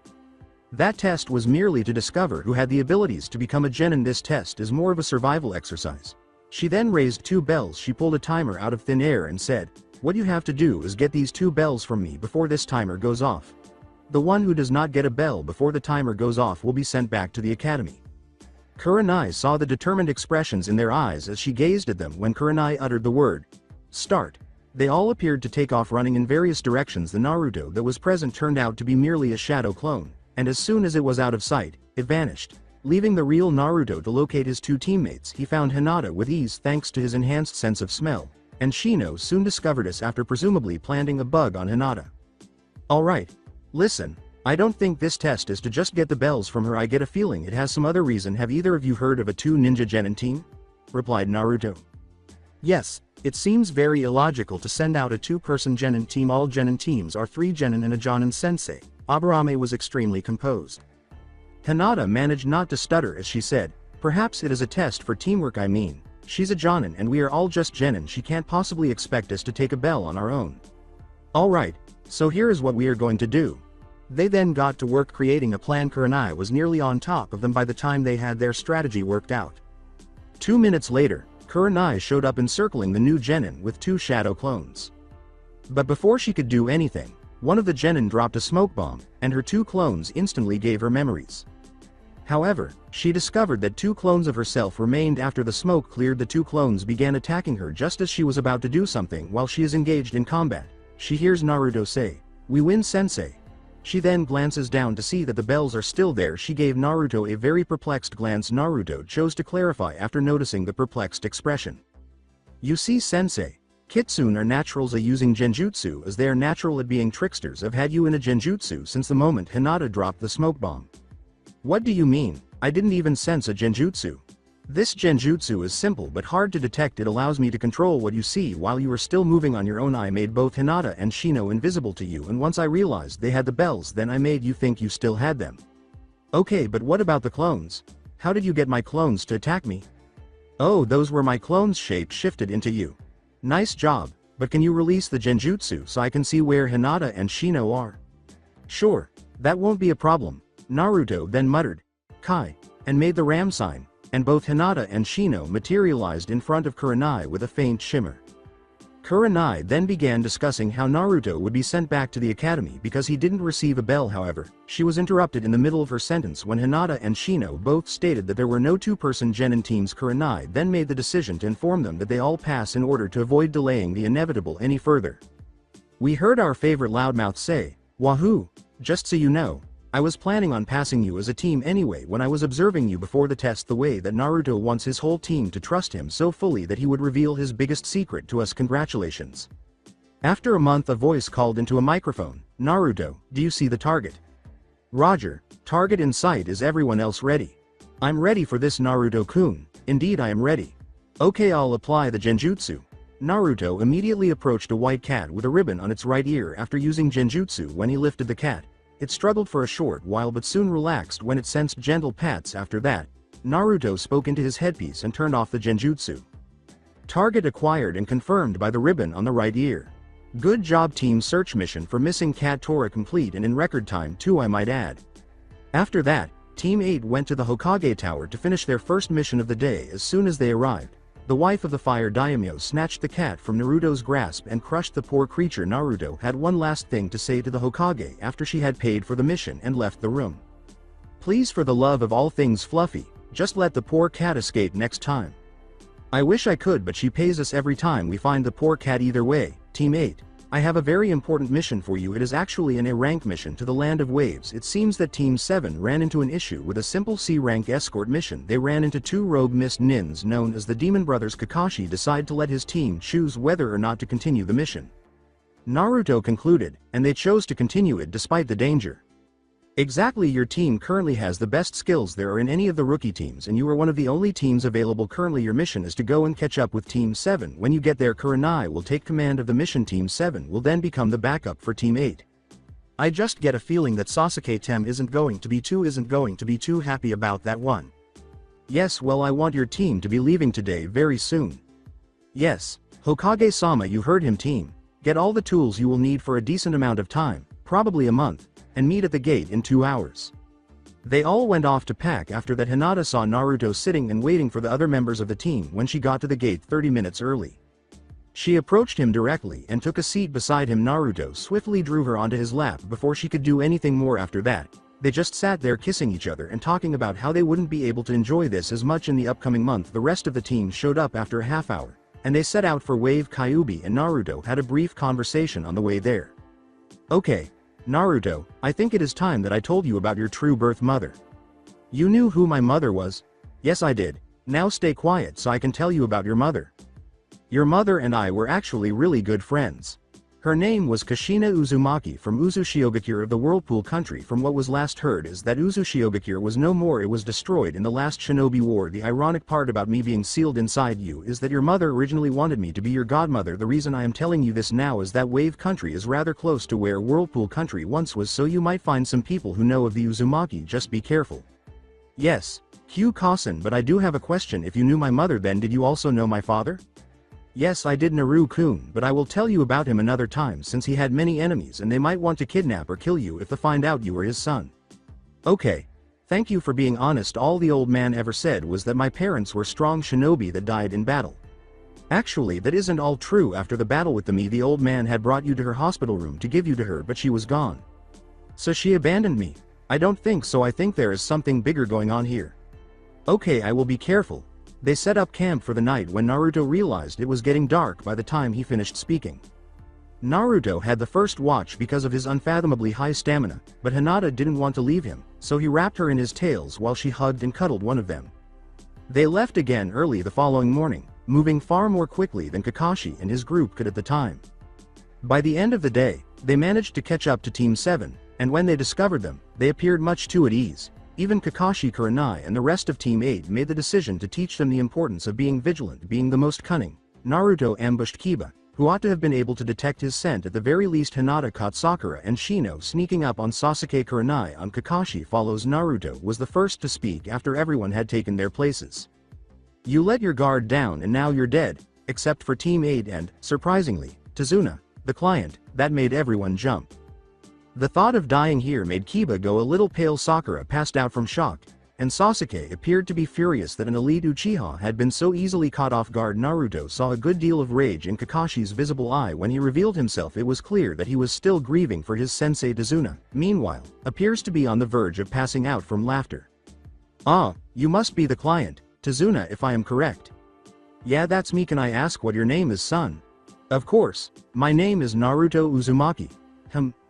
That test was merely to discover who had the abilities to become a Genin. This test is more of a survival exercise. She then raised 2 bells. She pulled a timer out of thin air and said, What you have to do is get these 2 bells from me before this timer goes off. The one who does not get a bell before the timer goes off will be sent back to the academy." Kurenai saw the determined expressions in their eyes as she gazed at them when Kurenai uttered the word, "Start." They all appeared to take off running in various directions. The Naruto that was present turned out to be merely a shadow clone, and as soon as it was out of sight, it vanished. Leaving the real Naruto to locate his 2 teammates, he found Hinata with ease thanks to his enhanced sense of smell, and Shino soon discovered us after presumably planting a bug on Hinata. "Alright. Listen, I don't think this test is to just get the bells from her. I get a feeling it has some other reason. Have either of you heard of a 2 ninja Genin team?" replied Naruto. "Yes, it seems very illogical to send out a 2-person Genin team. All Genin teams are 3 Genin and a Jonin sensei." Aburame was extremely composed. Hinata managed not to stutter as she said, "Perhaps it is a test for teamwork. I mean, she's a Jonin and we are all just Genin. She can't possibly expect us to take a bell on our own." "Alright, so here is what we are going to do." They then got to work creating a plan. Kurenai was nearly on top of them by the time they had their strategy worked out. 2 minutes later, Kurenai showed up encircling the new Genin with 2 shadow clones. But before she could do anything, one of the Genin dropped a smoke bomb, and her 2 clones instantly gave her memories. However, she discovered that 2 clones of herself remained after the smoke cleared. The 2 clones began attacking her just as she was about to do something. While she is engaged in combat, she hears Naruto say, "We win, sensei." She then glances down to see that the bells are still there. She gave Naruto a very perplexed glance. Naruto chose to clarify after noticing the perplexed expression. "You see, sensei, Kitsune are naturals at using genjutsu as they are natural at being tricksters. I've had you in a genjutsu since the moment Hinata dropped the smoke bomb." "What do you mean? I didn't even sense a genjutsu." "This genjutsu is simple but hard to detect. It allows me to control what you see while you are still moving on your own. I made both Hinata and Shino invisible to you, and once I realized they had the bells, then I made you think you still had them." "Okay, but what about the clones? How did you get my clones to attack me?" "Oh, those were my clones. Shape shifted into you." "Nice job, but can you release the genjutsu so I can see where Hinata and Shino are?" "Sure, that won't be a problem." Naruto then muttered, "Kai," and made the ram sign, and both Hinata and Shino materialized in front of Kurenai with a faint shimmer. Kurenai then began discussing how Naruto would be sent back to the academy because he didn't receive a bell. However, she was interrupted in the middle of her sentence when Hinata and Shino both stated that there were no 2-person Genin teams. Kurenai then made the decision to inform them that they all pass in order to avoid delaying the inevitable any further. "We heard our favorite loudmouth say, 'Wahoo!' Just so you know, I was planning on passing you as a team anyway when I was observing you before the test. The way that Naruto wants his whole team to trust him so fully that he would reveal his biggest secret to us. Congratulations." After a month, a voice called into a microphone, "Naruto, do you see the target?" "Roger, target in sight. Is everyone else ready?" "I'm ready for this, Naruto-kun. Indeed I am ready." "Okay, I'll apply the genjutsu." Naruto immediately approached a white cat with a ribbon on its right ear. After using genjutsu, when he lifted the cat, it struggled for a short while but soon relaxed when it sensed gentle pats. After that, Naruto spoke into his headpiece and turned off the genjutsu. Target acquired and confirmed by the ribbon on the right ear. Good job team. Search mission for missing cat Tora complete, and in record time too, I might add. After that, Team 8 went to the Hokage Tower to finish their first mission of the day. As soon as they arrived, the wife of the fire daimyo snatched the cat from Naruto's grasp and crushed the poor creature. Naruto had one last thing to say to the Hokage after she had paid for the mission and left the room. "Please, for the love of all things fluffy, just let the poor cat escape next time." "I wish I could, but she pays us every time we find the poor cat. Either way, Team 8, I have a very important mission for you. It is actually an A-rank mission to the Land of Waves. It seems that Team 7 ran into an issue with a simple C-rank escort mission. They ran into 2 rogue mist nins known as the Demon Brothers. Kakashi decided to let his team choose whether or not to continue the mission. Naruto concluded, and they chose to continue it despite the danger. Exactly, your team currently has the best skills there are in any of the rookie teams, and you are one of the only teams available currently. Your mission is to go and catch up with Team 7. When you get there, Kurenai will take command of the mission. Team 7 will then become the backup for Team 8. I just get a feeling that Sasuke-tem isn't going to be too happy about that one. Yes, well, I want your team to be leaving today very soon. Yes, Hokage-sama, you heard him. Team, get all the tools you will need for a decent amount of time, probably a month, and meet at the gate in 2 hours. They all went off to pack. After that, Hinata saw Naruto sitting and waiting for the other members of the team when she got to the gate 30 minutes early. She approached him directly and took a seat beside him. Naruto swiftly drew her onto his lap before she could do anything more after that. They just sat there kissing each other and talking about how they wouldn't be able to enjoy this as much in the upcoming month. The rest of the team showed up after a half hour, and they set out for Fem-Kyuubi, and Naruto had a brief conversation on the way there. Okay, Naruto, I think it is time that I told you about your true birth mother. You knew who my mother was? Yes, I did. Now stay quiet so I can tell you about your mother. Your mother and I were actually really good friends. Her name was Kushina Uzumaki from Uzushiogakure of the Whirlpool country. From what was last heard is that Uzushiogakure was no more, it was destroyed in the last Shinobi War. The ironic part about me being sealed inside you is that your mother originally wanted me to be your godmother. The reason I am telling you this now is that Wave country is rather close to where Whirlpool country once was, so you might find some people who know of the Uzumaki. Just be careful. Yes, Kyu-san, but I do have a question. If you knew my mother, then did you also know my father? Yes, I did, Naruto-kun, but I will tell you about him another time since he had many enemies and they might want to kidnap or kill you if they find out you were his son. Okay. Thank you for being honest. All the old man ever said was that my parents were strong shinobi that died in battle. Actually, that isn't all true. After the battle with the old man had brought you to her hospital room to give you to her, but she was gone. So she abandoned me. I don't think so. I think there is something bigger going on here. Okay, I will be careful. They set up camp for the night when Naruto realized it was getting dark by the time he finished speaking. Naruto had the first watch because of his unfathomably high stamina, but Hinata didn't want to leave him, so he wrapped her in his tails while she hugged and cuddled one of them. They left again early the following morning, moving far more quickly than Kakashi and his group could at the time. By the end of the day, they managed to catch up to Team 7, and when they discovered them, they appeared much too at ease. Even Kakashi, Kurenai and the rest of Team 8 made the decision to teach them the importance of being vigilant, being the most cunning. Naruto ambushed Kiba, who ought to have been able to detect his scent at the very least. Hinata caught Sakura and Shino sneaking up on Sasuke. Kurenai on Kakashi follows. Naruto was the first to speak after everyone had taken their places. You let your guard down and now you're dead, except for Team 8 and, surprisingly, Tazuna, the client. That made everyone jump. The thought of dying here made Kiba go a little pale. Sakura passed out from shock, and Sasuke appeared to be furious that an elite Uchiha had been so easily caught off guard. Naruto saw a good deal of rage in Kakashi's visible eye when he revealed himself. It was clear that he was still grieving for his sensei. Tazuna, meanwhile, appears to be on the verge of passing out from laughter. Ah, you must be the client, Tazuna, if I am correct. Yeah, that's me. Can I ask what your name is, son? Of course, my name is Naruto Uzumaki.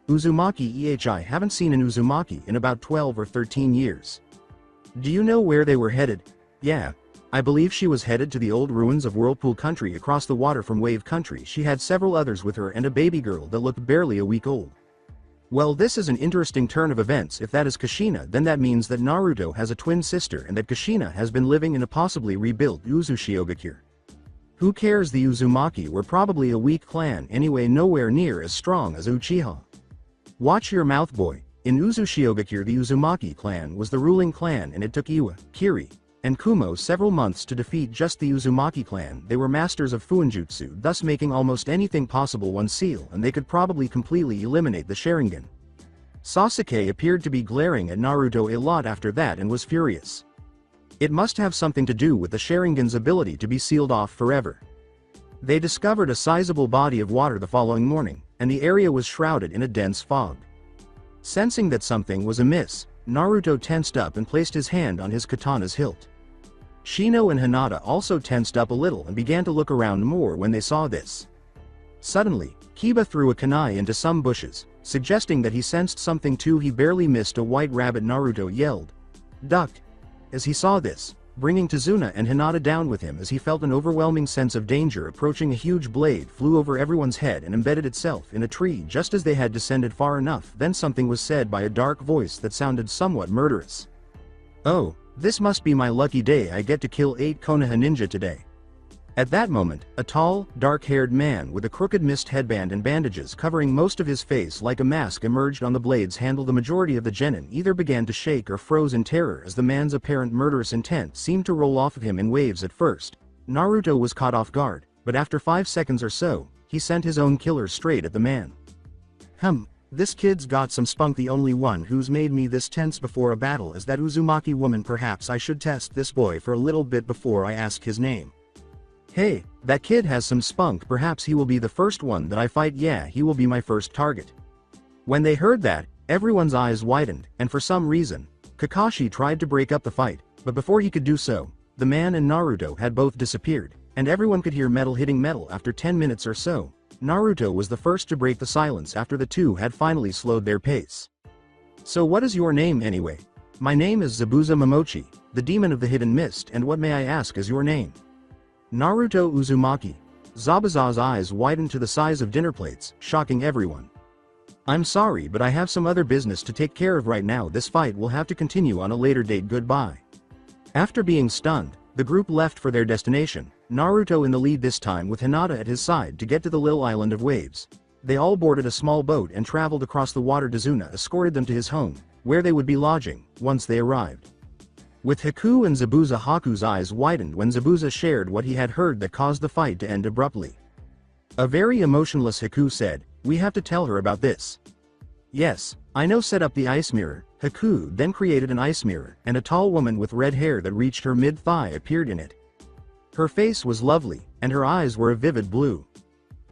Uzumaki. I haven't seen an Uzumaki in about 12 or 13 years. Do you know where they were headed? Yeah. I believe she was headed to the old ruins of Whirlpool country across the water from Wave country. She had several others with her and a baby girl that looked barely a week old. Well, this is an interesting turn of events. If that is Kushina, then that means that Naruto has a twin sister and that Kushina has been living in a possibly rebuilt Uzushiogakure. Who cares? The Uzumaki were probably a weak clan anyway, nowhere near as strong as Uchiha. Watch your mouth, boy. In Uzushiogakure, the Uzumaki clan was the ruling clan and it took Iwa, Kiri, and Kumo several months to defeat just the Uzumaki clan. They were masters of Fuinjutsu, thus making almost anything possible one seal, and they could probably completely eliminate the Sharingan. Sasuke appeared to be glaring at Naruto a lot after that and was furious. It must have something to do with the Sharingan's ability to be sealed off forever. They discovered a sizable body of water the following morning, and the area was shrouded in a dense fog. Sensing that something was amiss, Naruto tensed up and placed his hand on his katana's hilt. Shino and Hinata also tensed up a little and began to look around more when they saw this. Suddenly, Kiba threw a kunai into some bushes, suggesting that he sensed something too. He barely missed a white rabbit. Naruto yelled, "Duck!" as he saw this, bringing Tazuna and Hinata down with him as he felt an overwhelming sense of danger approaching. A huge blade flew over everyone's head and embedded itself in a tree just as they had descended far enough. Then something was said by a dark voice that sounded somewhat murderous. Oh, this must be my lucky day. I get to kill 8 Konoha ninja today. At that moment, a tall, dark-haired man with a crooked mist headband and bandages covering most of his face like a mask emerged on the blade's handle. The majority of the genin either began to shake or froze in terror as the man's apparent murderous intent seemed to roll off of him in waves. At first, Naruto was caught off guard, but after 5 seconds or so, he sent his own killer straight at the man. This kid's got some spunk. The only one who's made me this tense before a battle is that Uzumaki woman. Perhaps I should test this boy for a little bit before I ask his name. Hey, that kid has some spunk, perhaps he will be the first one that I fight, yeah, he will be my first target. When they heard that, everyone's eyes widened, and for some reason, Kakashi tried to break up the fight, but before he could do so, the man and Naruto had both disappeared, and everyone could hear metal hitting metal after 10 minutes or so. Naruto was the first to break the silence after the two had finally slowed their pace. So what is your name anyway? My name is Zabuza Momochi, the demon of the hidden mist, and what may I ask is your name? Naruto Uzumaki. Zabuza's eyes widened to the size of dinner plates, shocking everyone. I'm sorry, but I have some other business to take care of right now. This fight will have to continue on a later date. Goodbye. After being stunned, the group left for their destination, Naruto in the lead this time with Hinata at his side to get to the little island of waves. They all boarded a small boat and traveled across the water. Tazuna escorted them to his home, where they would be lodging, once they arrived. With Haku and Zabuza, Haku's eyes widened when Zabuza shared what he had heard that caused the fight to end abruptly. A very emotionless Haku said, "We have to tell her about this." "Yes, I know, set up the ice mirror." Haku then created an ice mirror, and a tall woman with red hair that reached her mid-thigh appeared in it. Her face was lovely, and her eyes were a vivid blue.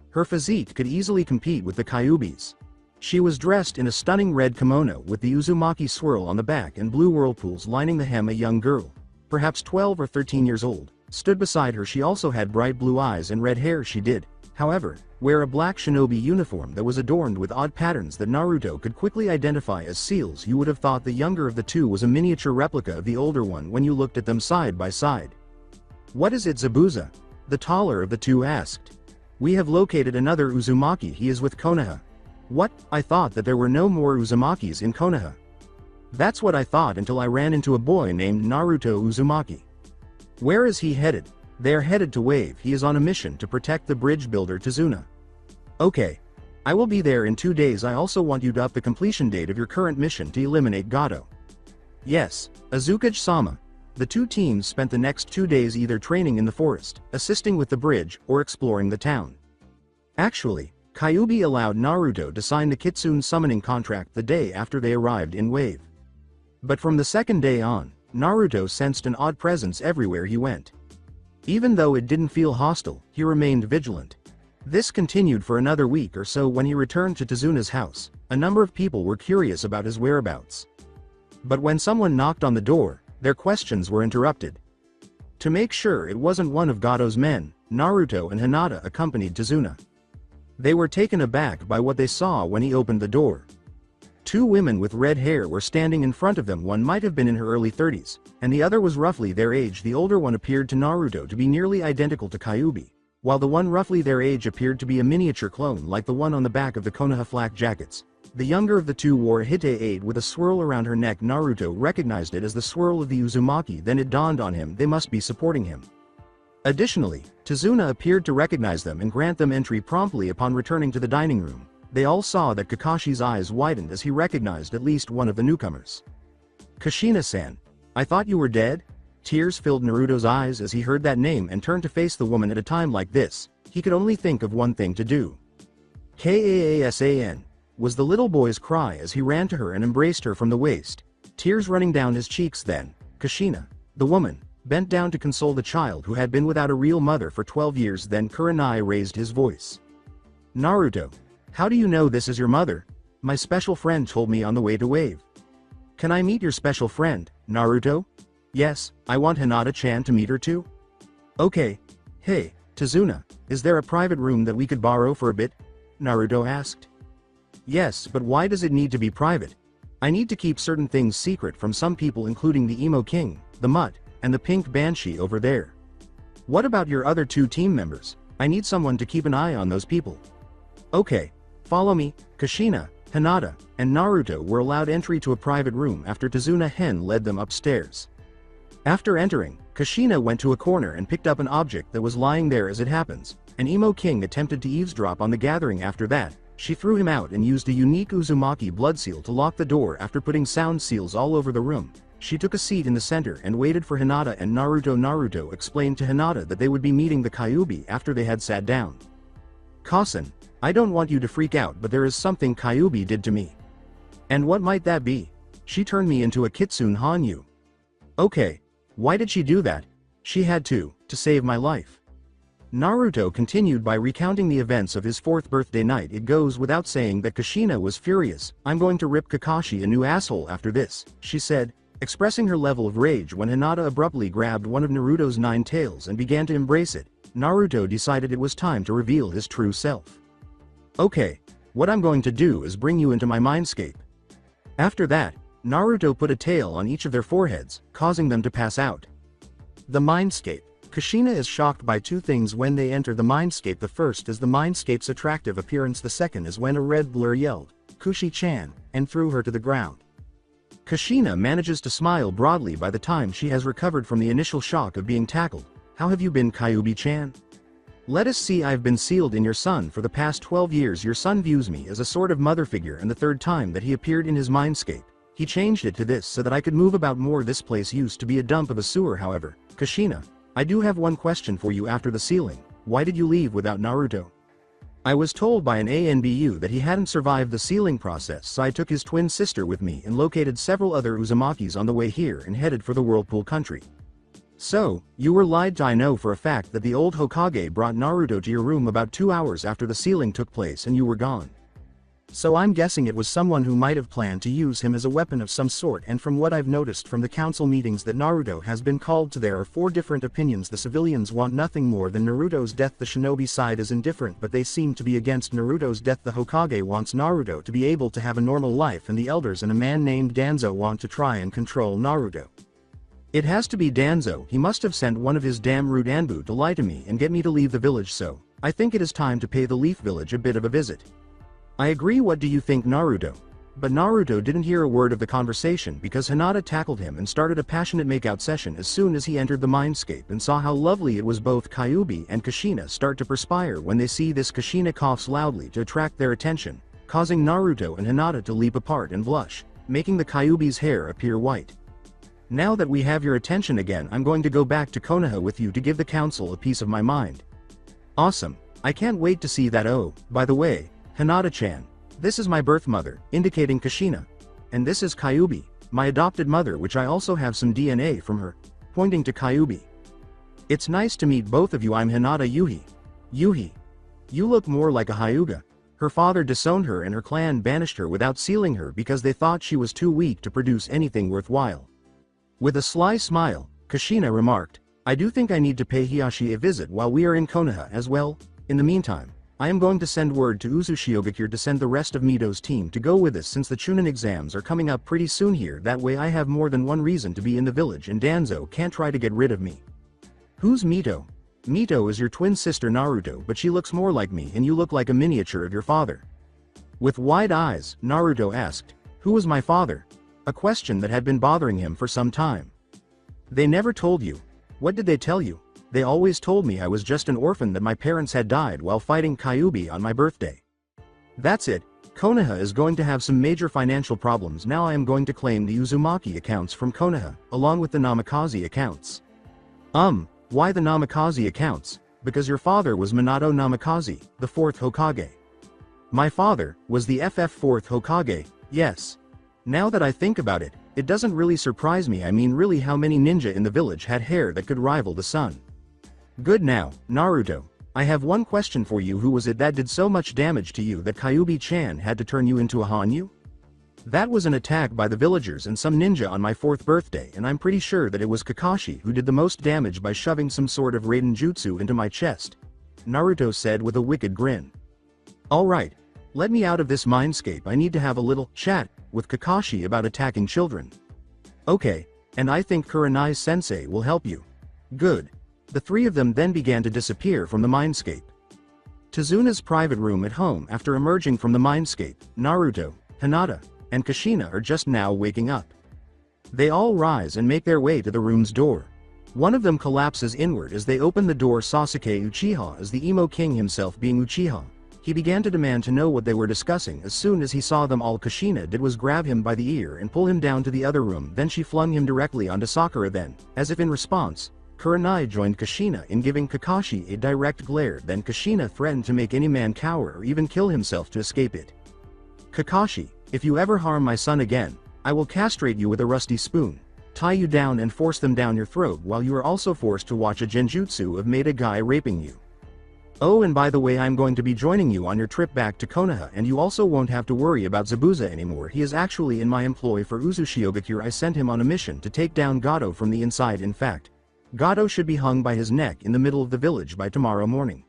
Her physique could easily compete with the Kyuubi's. She was dressed in a stunning red kimono with the Uzumaki swirl on the back and blue whirlpools lining the hem. A young girl, perhaps 12 or 13 years old, stood beside her. She also had bright blue eyes and red hair. She did, however, wear a black shinobi uniform that was adorned with odd patterns that Naruto could quickly identify as seals. You would have thought the younger of the two was a miniature replica of the older one when you looked at them side by side. "What is it, Zabuza?" the taller of the two asked. "We have located another Uzumaki. He is with Konoha." "What? I thought that there were no more Uzumakis in Konoha." "That's what I thought until I ran into a boy named Naruto Uzumaki." "Where is he headed?" "They are headed to Wave. He is on a mission to protect the bridge builder Tazuna." "Okay. I will be there in 2 days. I also want you to up the completion date of your current mission to eliminate Gato." "Yes, Azukage-sama." The two teams spent the next 2 days either training in the forest, assisting with the bridge, or exploring the town. Actually, Kyuubi allowed Naruto to sign the Kitsune summoning contract the day after they arrived in Wave. But from the second day on, Naruto sensed an odd presence everywhere he went. Even though it didn't feel hostile, he remained vigilant. This continued for another week or so. When he returned to Tazuna's house, a number of people were curious about his whereabouts. But when someone knocked on the door, their questions were interrupted. To make sure it wasn't one of Gato's men, Naruto and Hinata accompanied Tazuna. They were taken aback by what they saw when he opened the door. 2 women with red hair were standing in front of them. One might have been in her early 30s, and the other was roughly their age. The older one appeared to Naruto to be nearly identical to Kyuubi, while the one roughly their age appeared to be a miniature clone like the one on the back of the Konoha flak jackets. The younger of the two wore a hite-aid with a swirl around her neck. Naruto recognized it as the swirl of the Uzumaki. Then it dawned on him they must be supporting him. Additionally, Tazuna appeared to recognize them and grant them entry promptly. Upon returning to the dining room, they all saw that Kakashi's eyes widened as he recognized at least one of the newcomers. "Kushina-san, I thought you were dead?" Tears filled Naruto's eyes as he heard that name and turned to face the woman. At a time like this, he could only think of one thing to do. "Kaasan," was the little boy's cry as he ran to her and embraced her from the waist, tears running down his cheeks. Then, Kushina, the woman, bent down to console the child who had been without a real mother for 12 years. Then Kurenai raised his voice. "Naruto, how do you know this is your mother?" "My special friend told me on the way to Wave." "Can I meet your special friend, Naruto?" "Yes, I want Hinata-chan to meet her too." "Okay. Hey, Tazuna, is there a private room that we could borrow for a bit?" Naruto asked. "Yes, but why does it need to be private? I need to keep certain things secret from some people, including the Emo King, the Mutt, and the Pink Banshee over there." "What about your other 2 team members? I need someone to keep an eye on those people." "Okay, follow me." Kushina, Hinata, and Naruto were allowed entry to a private room after Tazuna Hen led them upstairs. After entering, Kushina went to a corner and picked up an object that was lying there. As it happens, an Emo King attempted to eavesdrop on the gathering. After that, she threw him out and used a unique Uzumaki blood seal to lock the door. After putting sound seals all over the room, she took a seat in the center and waited for Hinata and Naruto. Naruto explained to Hinata that they would be meeting the Kyuubi after they had sat down. "Kasen, I don't want you to freak out, but there is something Kyuubi did to me." "And what might that be?" "She turned me into a Kitsune Hanyu." "Okay. Why did she do that?" "She had to save my life." Naruto continued by recounting the events of his 4th birthday night. It goes without saying that Kushina was furious. "I'm going to rip Kakashi a new asshole after this," she said, expressing her level of rage when Hinata abruptly grabbed one of Naruto's 9 tails and began to embrace it. Naruto decided it was time to reveal his true self. "Okay, what I'm going to do is bring you into my mindscape." After that, Naruto put a tail on each of their foreheads, causing them to pass out. The mindscape. Kushina is shocked by 2 things when they enter the mindscape. The first is the mindscape's attractive appearance. The second is when a red blur yelled, "Kushi-chan," and threw her to the ground. Kushina manages to smile broadly by the time she has recovered from the initial shock of being tackled. "How have you been, Kyuubi-chan? Let us see. I've been sealed in your son for the past 12 years. Your son views me as a sort of mother figure, and the 3rd time that he appeared in his mindscape, he changed it to this so that I could move about more. This place used to be a dump of a sewer. However, Kushina, I do have one question for you. After the sealing, why did you leave without Naruto? I was told by an ANBU that he hadn't survived the sealing process, so I took his twin sister with me and located several other Uzumakis on the way here and headed for the Whirlpool country." "So, you were lied to. I know for a fact that the old Hokage brought Naruto to your room about 2 hours after the sealing took place and you were gone. So I'm guessing it was someone who might have planned to use him as a weapon of some sort, and from what I've noticed from the council meetings that Naruto has been called to, there are 4 different opinions. The civilians want nothing more than Naruto's death. The shinobi side is indifferent, but they seem to be against Naruto's death. The Hokage wants Naruto to be able to have a normal life, and the elders and a man named Danzo want to try and control Naruto. It has to be Danzo. He must have sent one of his damn rude Anbu to lie to me and get me to leave the village, so I think it is time to pay the Leaf Village a bit of a visit." "I agree. What do you think, Naruto?" But Naruto didn't hear a word of the conversation because Hinata tackled him and started a passionate makeout session as soon as he entered the mindscape and saw how lovely it was. Both Kyuubi and Kushina start to perspire when they see this. Kushina coughs loudly to attract their attention, causing Naruto and Hinata to leap apart and blush, making the Kyuubi's hair appear white. "Now that we have your attention again, I'm going to go back to Konoha with you to give the council a piece of my mind." "Awesome. I can't wait to see that. Oh, by the way, Hinata-chan, this is my birth mother," indicating Kushina. "And this is Kyuubi, my adopted mother, which I also have some DNA from her," pointing to Kyuubi. "It's nice to meet both of you. I'm Hinata Yuhi." "Yuhi. You look more like a Hyuga. Her father disowned her and her clan banished her without sealing her because they thought she was too weak to produce anything worthwhile." With a sly smile, Kushina remarked, "I do think I need to pay Hiashi a visit while we are in Konoha as well. In the meantime, I am going to send word to Uzushiogakure to send the rest of Mito's team to go with us since the Chunin exams are coming up pretty soon here. That way I have more than one reason to be in the village and Danzo can't try to get rid of me." "Who's Mito?" "Mito is your twin sister Naruto, but she looks more like me and you look like a miniature of your father." With wide eyes, Naruto asked, "Who was my father?" A question that had been bothering him for some time. "They never told you. What did they tell you?" "They always told me I was just an orphan, that my parents had died while fighting Kyuubi on my birthday. That's it. Konoha is going to have some major financial problems now. I am going to claim the Uzumaki accounts from Konoha, along with the Namikaze accounts." Why the Namikaze accounts?" "Because your father was Minato Namikaze, the 4th Hokage." "My father was the FF4th Hokage, yes. Now that I think about it, it doesn't really surprise me. I mean, really, how many ninja in the village had hair that could rival the sun?" "Good. Now, Naruto, I have one question for you. Who was it that did so much damage to you that Kyuubi-chan had to turn you into a Hanyu?" "That was an attack by the villagers and some ninja on my 4th birthday, and I'm pretty sure that it was Kakashi who did the most damage by shoving some sort of Raiden jutsu into my chest," Naruto said with a wicked grin. "Alright, let me out of this mindscape. I need to have a little chat with Kakashi about attacking children." "Okay, and I think Kurenai-sensei will help you." "Good." The 3 of them then began to disappear from the mindscape. Tazuna's private room at home. After emerging from the mindscape, Naruto, Hinata, and Kushina are just now waking up. They all rise and make their way to the room's door. One of them collapses inward as they open the door. Sasuke Uchiha is the emo king himself, being Uchiha. He began to demand to know what they were discussing. As soon as he saw them all, Kushina did was grab him by the ear and pull him down to the other room. Then she flung him directly onto Sakura. Then, as if in response, Kurenai joined Kushina in giving Kakashi a direct glare. Then Kushina threatened to make any man cower or even kill himself to escape it. "Kakashi, if you ever harm my son again, I will castrate you with a rusty spoon, tie you down and force them down your throat while you are also forced to watch a genjutsu of made a guy raping you. Oh, and by the way, I'm going to be joining you on your trip back to Konoha, and you also won't have to worry about Zabuza anymore. He is actually in my employ for Uzushiogakure. I sent him on a mission to take down Gato from the inside. In fact, Gato should be hung by his neck in the middle of the village by tomorrow morning."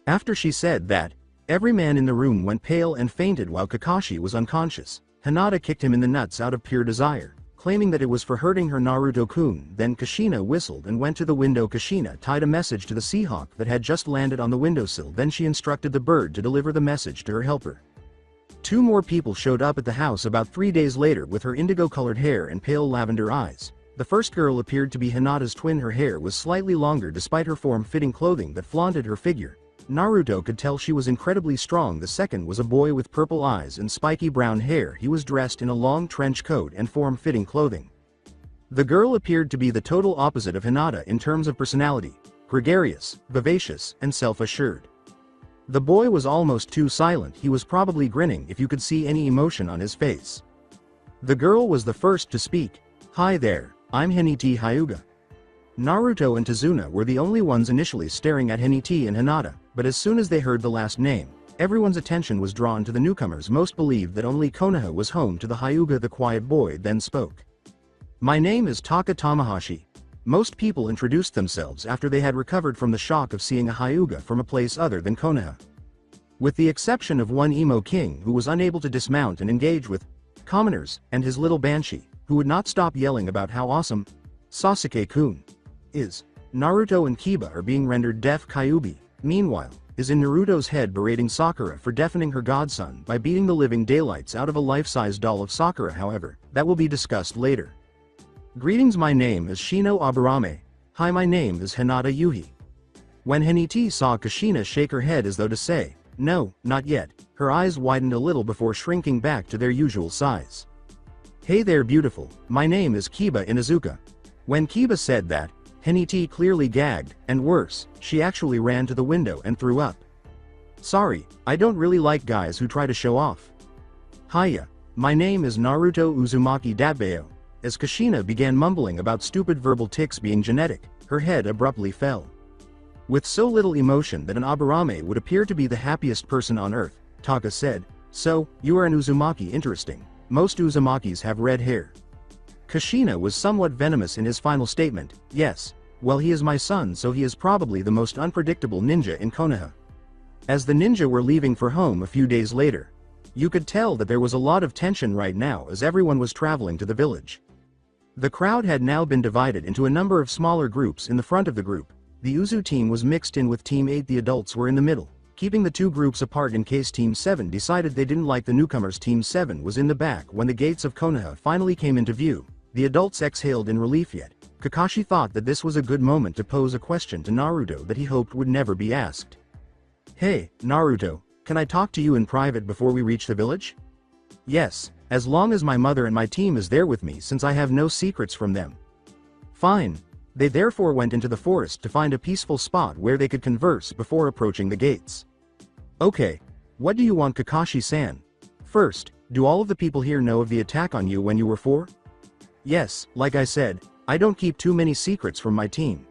After she said that, every man in the room went pale and fainted while Kakashi was unconscious. Hinata kicked him in the nuts out of pure desire, claiming that it was for hurting her Naruto-kun. Then Kushina whistled and went to the window. Kushina tied a message to the Seahawk that had just landed on the windowsill. Then she instructed the bird to deliver the message to her helper. 2 more people showed up at the house about 3 days later with her indigo-colored hair and pale lavender eyes. The first girl appeared to be Hinata's twin. Her hair was slightly longer despite her form-fitting clothing that flaunted her figure. Naruto could tell she was incredibly strong. The second was a boy with purple eyes and spiky brown hair. He was dressed in a long trench coat and form-fitting clothing. The girl appeared to be the total opposite of Hinata in terms of personality: gregarious, vivacious, and self-assured. The boy was almost too silent. He was probably grinning if you could see any emotion on his face. The girl was the first to speak. "Hi there, I'm Hinata Hyuga." Naruto and Tazuna were the only ones initially staring at Hinata and Hinata, but as soon as they heard the last name, everyone's attention was drawn to the newcomers. Most believed that only Konoha was home to the Hyuga. The quiet boy then spoke. "My name is Taka Tamahashi." Most people introduced themselves after they had recovered from the shock of seeing a Hyuga from a place other than Konoha. With the exception of one emo king who was unable to dismount and engage with commoners, and his little banshee, who would not stop yelling about how awesome Sasuke-kun is. Naruto and Kiba are being rendered deaf. Kyuubi, meanwhile, is in Naruto's head berating Sakura for deafening her godson by beating the living daylights out of a life-size doll of Sakura. However, that will be discussed later. "Greetings, my name is Shino Aburame." "Hi, my name is Hinata Yuhi." When Hinata saw Kushina shake her head as though to say, "No, not yet," her eyes widened a little before shrinking back to their usual size. "Hey there, beautiful, my name is Kiba Inuzuka." When Kiba said that, Hinata clearly gagged, and worse, she actually ran to the window and threw up. "Sorry, I don't really like guys who try to show off." "Hiya, my name is Naruto Uzumaki Dabayo." As Kushina began mumbling about stupid verbal tics being genetic, her head abruptly fell. With so little emotion that an Aburame would appear to be the happiest person on earth, Taka said, "So, you are an Uzumaki. Interesting. Most Uzumakis have red hair." Kushina was somewhat venomous in his final statement. "Yes, well, he is my son, so he is probably the most unpredictable ninja in Konoha." As the ninja were leaving for home a few days later, you could tell that there was a lot of tension right now as everyone was traveling to the village. The crowd had now been divided into a number of smaller groups. In the front of the group, the Uzu team was mixed in with Team 8. The adults were in the middle, keeping the two groups apart in case Team 7 decided they didn't like the newcomers. Team 7 was in the back. When the gates of Konoha finally came into view, the adults exhaled in relief. Yet Kakashi thought that this was a good moment to pose a question to Naruto that he hoped would never be asked. "Hey, Naruto, can I talk to you in private before we reach the village?" "Yes, as long as my mother and my team is there with me, since I have no secrets from them." "Fine." They therefore went into the forest to find a peaceful spot where they could converse before approaching the gates. "Okay, what do you want, Kakashi-san?" "First, do all of the people here know of the attack on you when you were 4? "Yes, like I said, I don't keep too many secrets from my team."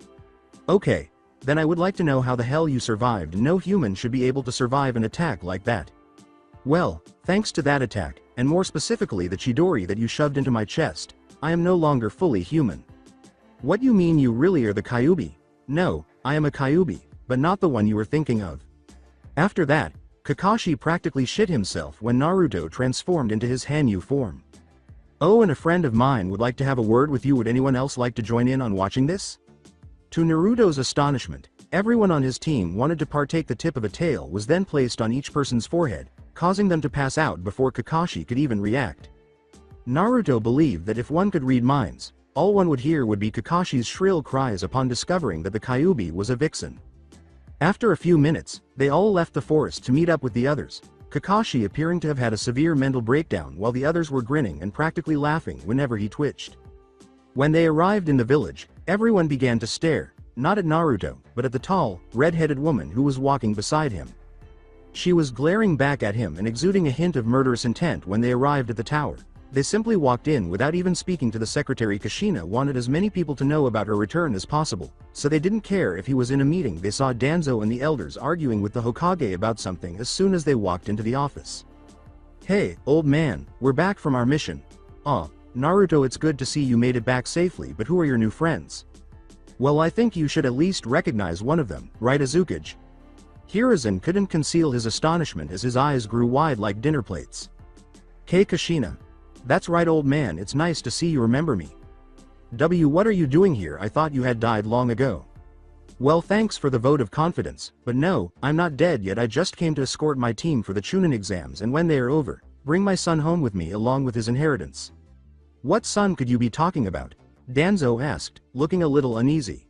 "Okay, then I would like to know how the hell you survived. No human should be able to survive an attack like that." "Well, thanks to that attack, and more specifically the Chidori that you shoved into my chest, I am no longer fully human." "What you mean, you really are the Kyuubi?" "No, I am a Kyuubi, but not the one you were thinking of." After that, Kakashi practically shit himself when Naruto transformed into his Hanyu form. "Oh, and a friend of mine would like to have a word with you. Would anyone else like to join in on watching this?" To Naruto's astonishment, everyone on his team wanted to partake. The tip of a tail was then placed on each person's forehead, causing them to pass out before Kakashi could even react. Naruto believed that if one could read minds, all one would hear would be Kakashi's shrill cries upon discovering that the Kyuubi was a vixen. After a few minutes, they all left the forest to meet up with the others, Kakashi appearing to have had a severe mental breakdown while the others were grinning and practically laughing whenever he twitched. When they arrived in the village, everyone began to stare, not at Naruto, but at the tall, red-headed woman who was walking beside him. She was glaring back at him and exuding a hint of murderous intent. When they arrived at the tower, They simply walked in without even speaking to the secretary. Kushina wanted as many people to know about her return as possible, so they didn't care if he was in a meeting. They saw Danzo and the elders arguing with the Hokage about something as soon as they walked into the office. "Hey, old man, we're back from our mission." "Aw, Naruto, it's good to see you made it back safely, but who are your new friends?" "Well, I think you should at least recognize one of them, right, Azukage?" Hiruzen couldn't conceal his astonishment as his eyes grew wide like dinner plates. "Hey Kushina. That's right, old man, it's nice to see you remember me." What are you doing here? I thought you had died long ago." "Well, thanks for the vote of confidence, but no, I'm not dead yet. I just came to escort my team for the Chunin exams, and when they are over, bring my son home with me along with his inheritance." "What son could you be talking about?" Danzo asked, looking a little uneasy.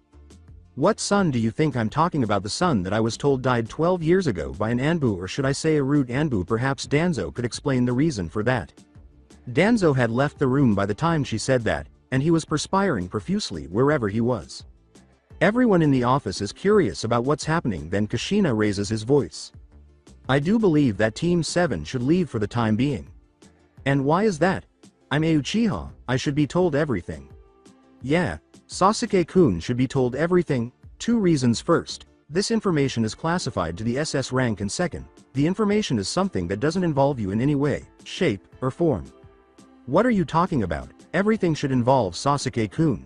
"What son do you think I'm talking about? The son that I was told died 12 years ago by an Anbu, or should I say a rude Anbu? Perhaps Danzo could explain the reason for that." Danzo had left the room by the time she said that, and he was perspiring profusely wherever he was. Everyone in the office is curious about what's happening. Then Kushina raises his voice. "I do believe that Team 7 should leave for the time being." "And why is that?" "I'm a Uchiha, I should be told everything." "Yeah, Sasuke-kun should be told everything." Two reasons. First, this information is classified to the SS rank, and second, the information is something that doesn't involve you in any way, shape, or form. "What are you talking about? Everything should involve Sasuke-kun."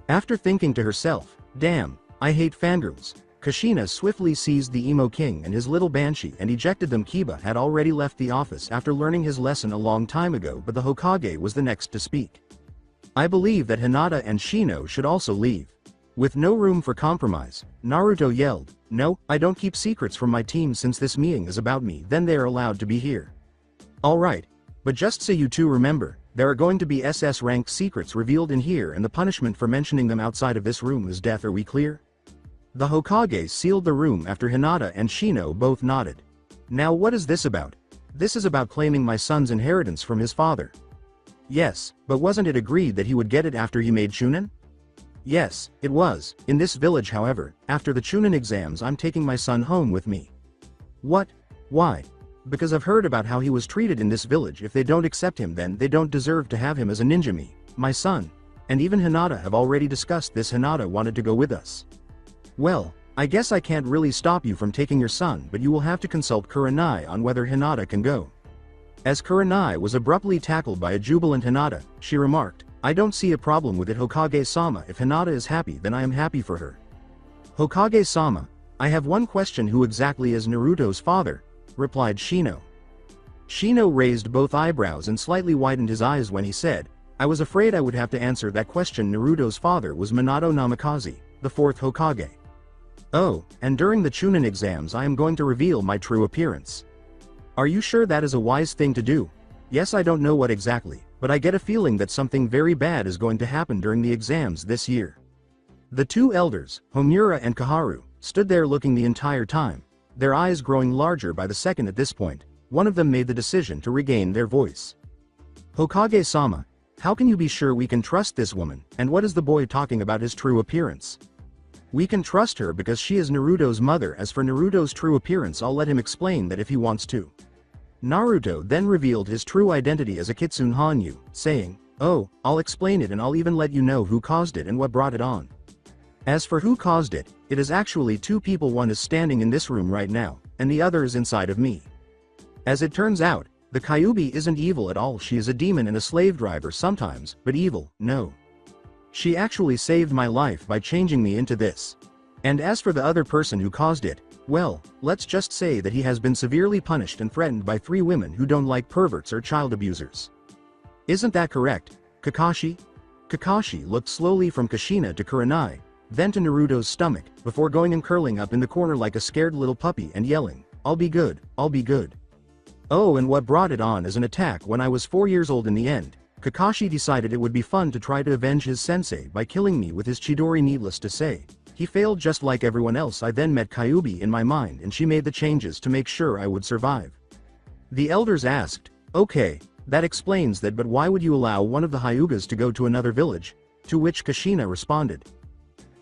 After thinking to herself, "Damn, I hate fangirls," Kushina swiftly seized the Emo King and his little banshee and ejected them. Kiba had already left the office after learning his lesson a long time ago, but the Hokage was the next to speak. "I believe that Hinata and Shino should also leave." With no room for compromise, Naruto yelled, "No, I don't keep secrets from my team. Since this meeting is about me, then they are allowed to be here." "Alright, but just so you two remember, there are going to be SS rank secrets revealed in here, and the punishment for mentioning them outside of this room is death. Are we clear?" The Hokage sealed the room after Hinata and Shino both nodded. "Now what is this about?" "This is about claiming my son's inheritance from his father." "Yes, but wasn't it agreed that he would get it after he made Chunin?" "Yes, it was. In this village, however, after the Chunin exams, I'm taking my son home with me." "What? Why?" "Because I've heard about how he was treated in this village. If they don't accept him, then they don't deserve to have him as a ninja-me, my son. And even Hinata have already discussed this. Hinata wanted to go with us." "Well, I guess I can't really stop you from taking your son, but you will have to consult Kurenai on whether Hinata can go." As Kurenai was abruptly tackled by a jubilant Hinata, she remarked, "I don't see a problem with it, Hokage-sama. If Hinata is happy, then I am happy for her." "Hokage-sama, I have one question. Who exactly is Naruto's father?" replied Shino. Shino raised both eyebrows and slightly widened his eyes when he said, "I was afraid I would have to answer that question. Naruto's father was Minato Namikaze, the fourth Hokage." "Oh, and during the Chunin exams I am going to reveal my true appearance." "Are you sure that is a wise thing to do?" "Yes, I don't know what exactly, but I get a feeling that something very bad is going to happen during the exams this year." The two elders, Homura and Kaharu, stood there looking the entire time, their eyes growing larger by the second. At this point, one of them made the decision to regain their voice. "Hokage-sama, how can you be sure we can trust this woman, and what is the boy talking about his true appearance?" "We can trust her because she is Naruto's mother. As for Naruto's true appearance, I'll let him explain that if he wants to." Naruto then revealed his true identity as a Kitsune Hanyu, saying, "Oh, I'll explain it, and I'll even let you know who caused it and what brought it on." As for who caused it, it is actually two people. One is standing in this room right now, and the other is inside of me. As it turns out, the Kyuubi isn't evil at all. She is a demon and a slave driver sometimes, but evil, no. She actually saved my life by changing me into this. And as for the other person who caused it, well, let's just say that he has been severely punished and threatened by 3 women who don't like perverts or child abusers. Isn't that correct, Kakashi? Kakashi looked slowly from Kushina to Kurenai, then to Naruto's stomach, before going and curling up in the corner like a scared little puppy and yelling, "I'll be good, I'll be good." Oh, and what brought it on as an attack when I was 4 years old. In the end, Kakashi decided it would be fun to try to avenge his sensei by killing me with his Chidori. Needless to say, he failed just like everyone else. I then met Kyuubi in my mind, and she made the changes to make sure I would survive. The elders asked, "Okay, that explains that, but why would you allow one of the Hyugas to go to another village?" To which Kushina responded,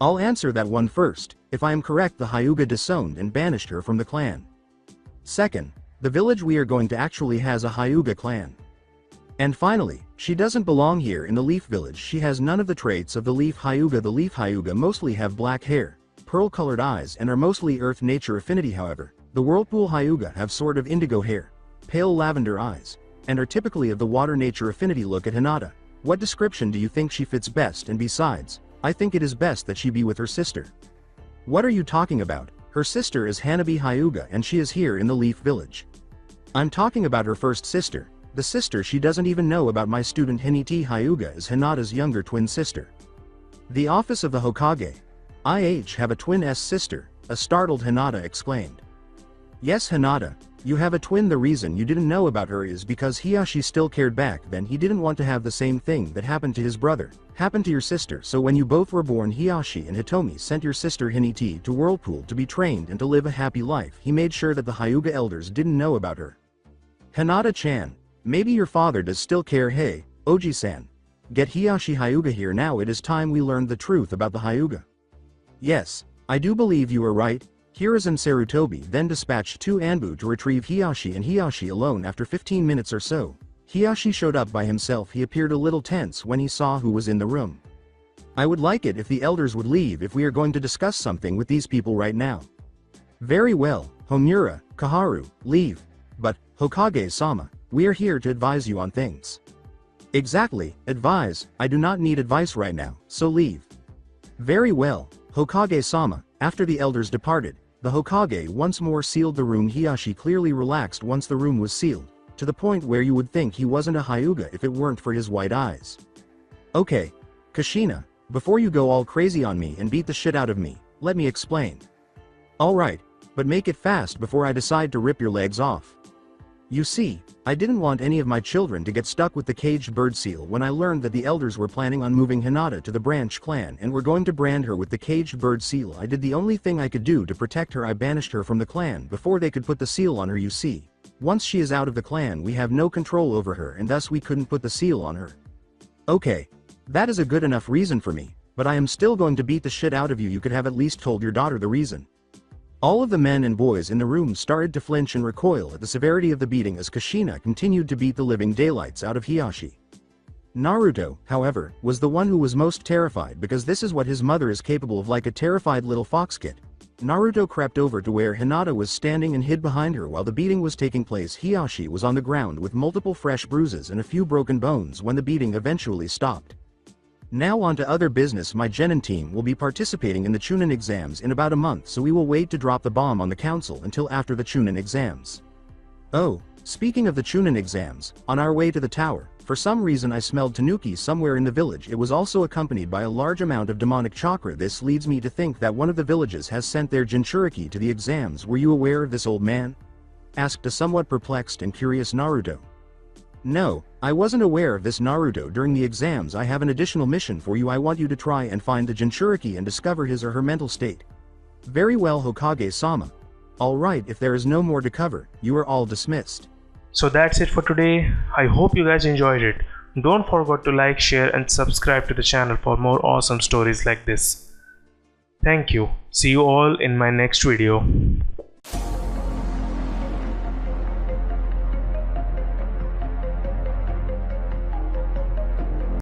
"I'll answer that one first. If I am correct, the Hyuga disowned and banished her from the clan. Second, the village we are going to actually has a Hyuga clan. And finally, she doesn't belong here in the Leaf Village. She has none of the traits of the Leaf Hyuga. The Leaf Hyuga mostly have black hair, pearl-colored eyes and are mostly Earth-Nature affinity. However, the Whirlpool Hyuga have sort of indigo hair, pale lavender eyes, and are typically of the Water-Nature affinity. Look at Hinata. What description do you think she fits best? And besides, I think it is best that she be with her sister. What are you talking about? Her sister is Hanabi Hyuga and she is here in the Leaf Village. I'm talking about her first sister. The sister she doesn't even know about. My student Hinata Hyuga is Hinata's younger twin sister. The office of the Hokage. I have a twin sister, a startled Hinata exclaimed. Yes Hinata, you have a twin. The reason you didn't know about her is because Hiyashi still cared back then. He didn't want to have the same thing that happened to his brother happen to your sister. So when you both were born, Hiyashi and Hitomi sent your sister Hinata to Whirlpool to be trained and to live a happy life. He made sure that the Hyuga elders didn't know about her. Hinata-chan, maybe your father does still care. Hey, Oji-san, get Hiyashi Hyuga here now. It is time we learned the truth about the Hyuga. Yes, I do believe you are right. Hiruzen Sarutobi then dispatched 2 Anbu to retrieve Hiyashi and Hiyashi alone. After 15 minutes or so, Hiyashi showed up by himself. He appeared a little tense when he saw who was in the room. I would like it if the elders would leave if we are going to discuss something with these people right now. Very well, Homura, Kaharu, leave. But, Hokage-sama, we are here to advise you on things. Exactly, advise. I do not need advice right now, so leave. Very well, Hokage-sama. After the elders departed, the Hokage once more sealed the room. Hiyashi clearly relaxed once the room was sealed, to the point where you would think he wasn't a Hyuga if it weren't for his white eyes. Okay, Kushina, before you go all crazy on me and beat the shit out of me, let me explain. Alright, but make it fast before I decide to rip your legs off. You see, I didn't want any of my children to get stuck with the caged bird seal. When I learned that the elders were planning on moving Hinata to the branch clan and were going to brand her with the caged bird seal, I did the only thing I could do to protect her. I banished her from the clan before they could put the seal on her. You see, once she is out of the clan we have no control over her and thus we couldn't put the seal on her. Okay, that is a good enough reason for me, but I am still going to beat the shit out of you. You could have at least told your daughter the reason. All of the men and boys in the room started to flinch and recoil at the severity of the beating as Kushina continued to beat the living daylights out of Hiyashi. Naruto, however, was the one who was most terrified because this is what his mother is capable of. Like a terrified little fox kid, Naruto crept over to where Hinata was standing and hid behind her while the beating was taking place. Hiyashi was on the ground with multiple fresh bruises and a few broken bones when the beating eventually stopped. Now on to other business. My Genin team will be participating in the Chunin exams in about a month, so we will wait to drop the bomb on the council until after the Chunin exams. Oh, speaking of the Chunin exams, on our way to the tower, for some reason I smelled tanuki somewhere in the village. It was also accompanied by a large amount of demonic chakra. This leads me to think that one of the villages has sent their Jinchuriki to the exams. Were you aware of this, old man? Asked a somewhat perplexed and curious Naruto. No, I wasn't aware of this, Naruto. During the exams I have an additional mission for you. I want you to try and find the Jinchuriki and discover his or her mental state. Very well, Hokage-sama. Alright, if there is no more to cover, you are all dismissed. So that's it for today. I hope you guys enjoyed it. Don't forget to like, share and subscribe to the channel for more awesome stories like this. Thank you. See you all in my next video.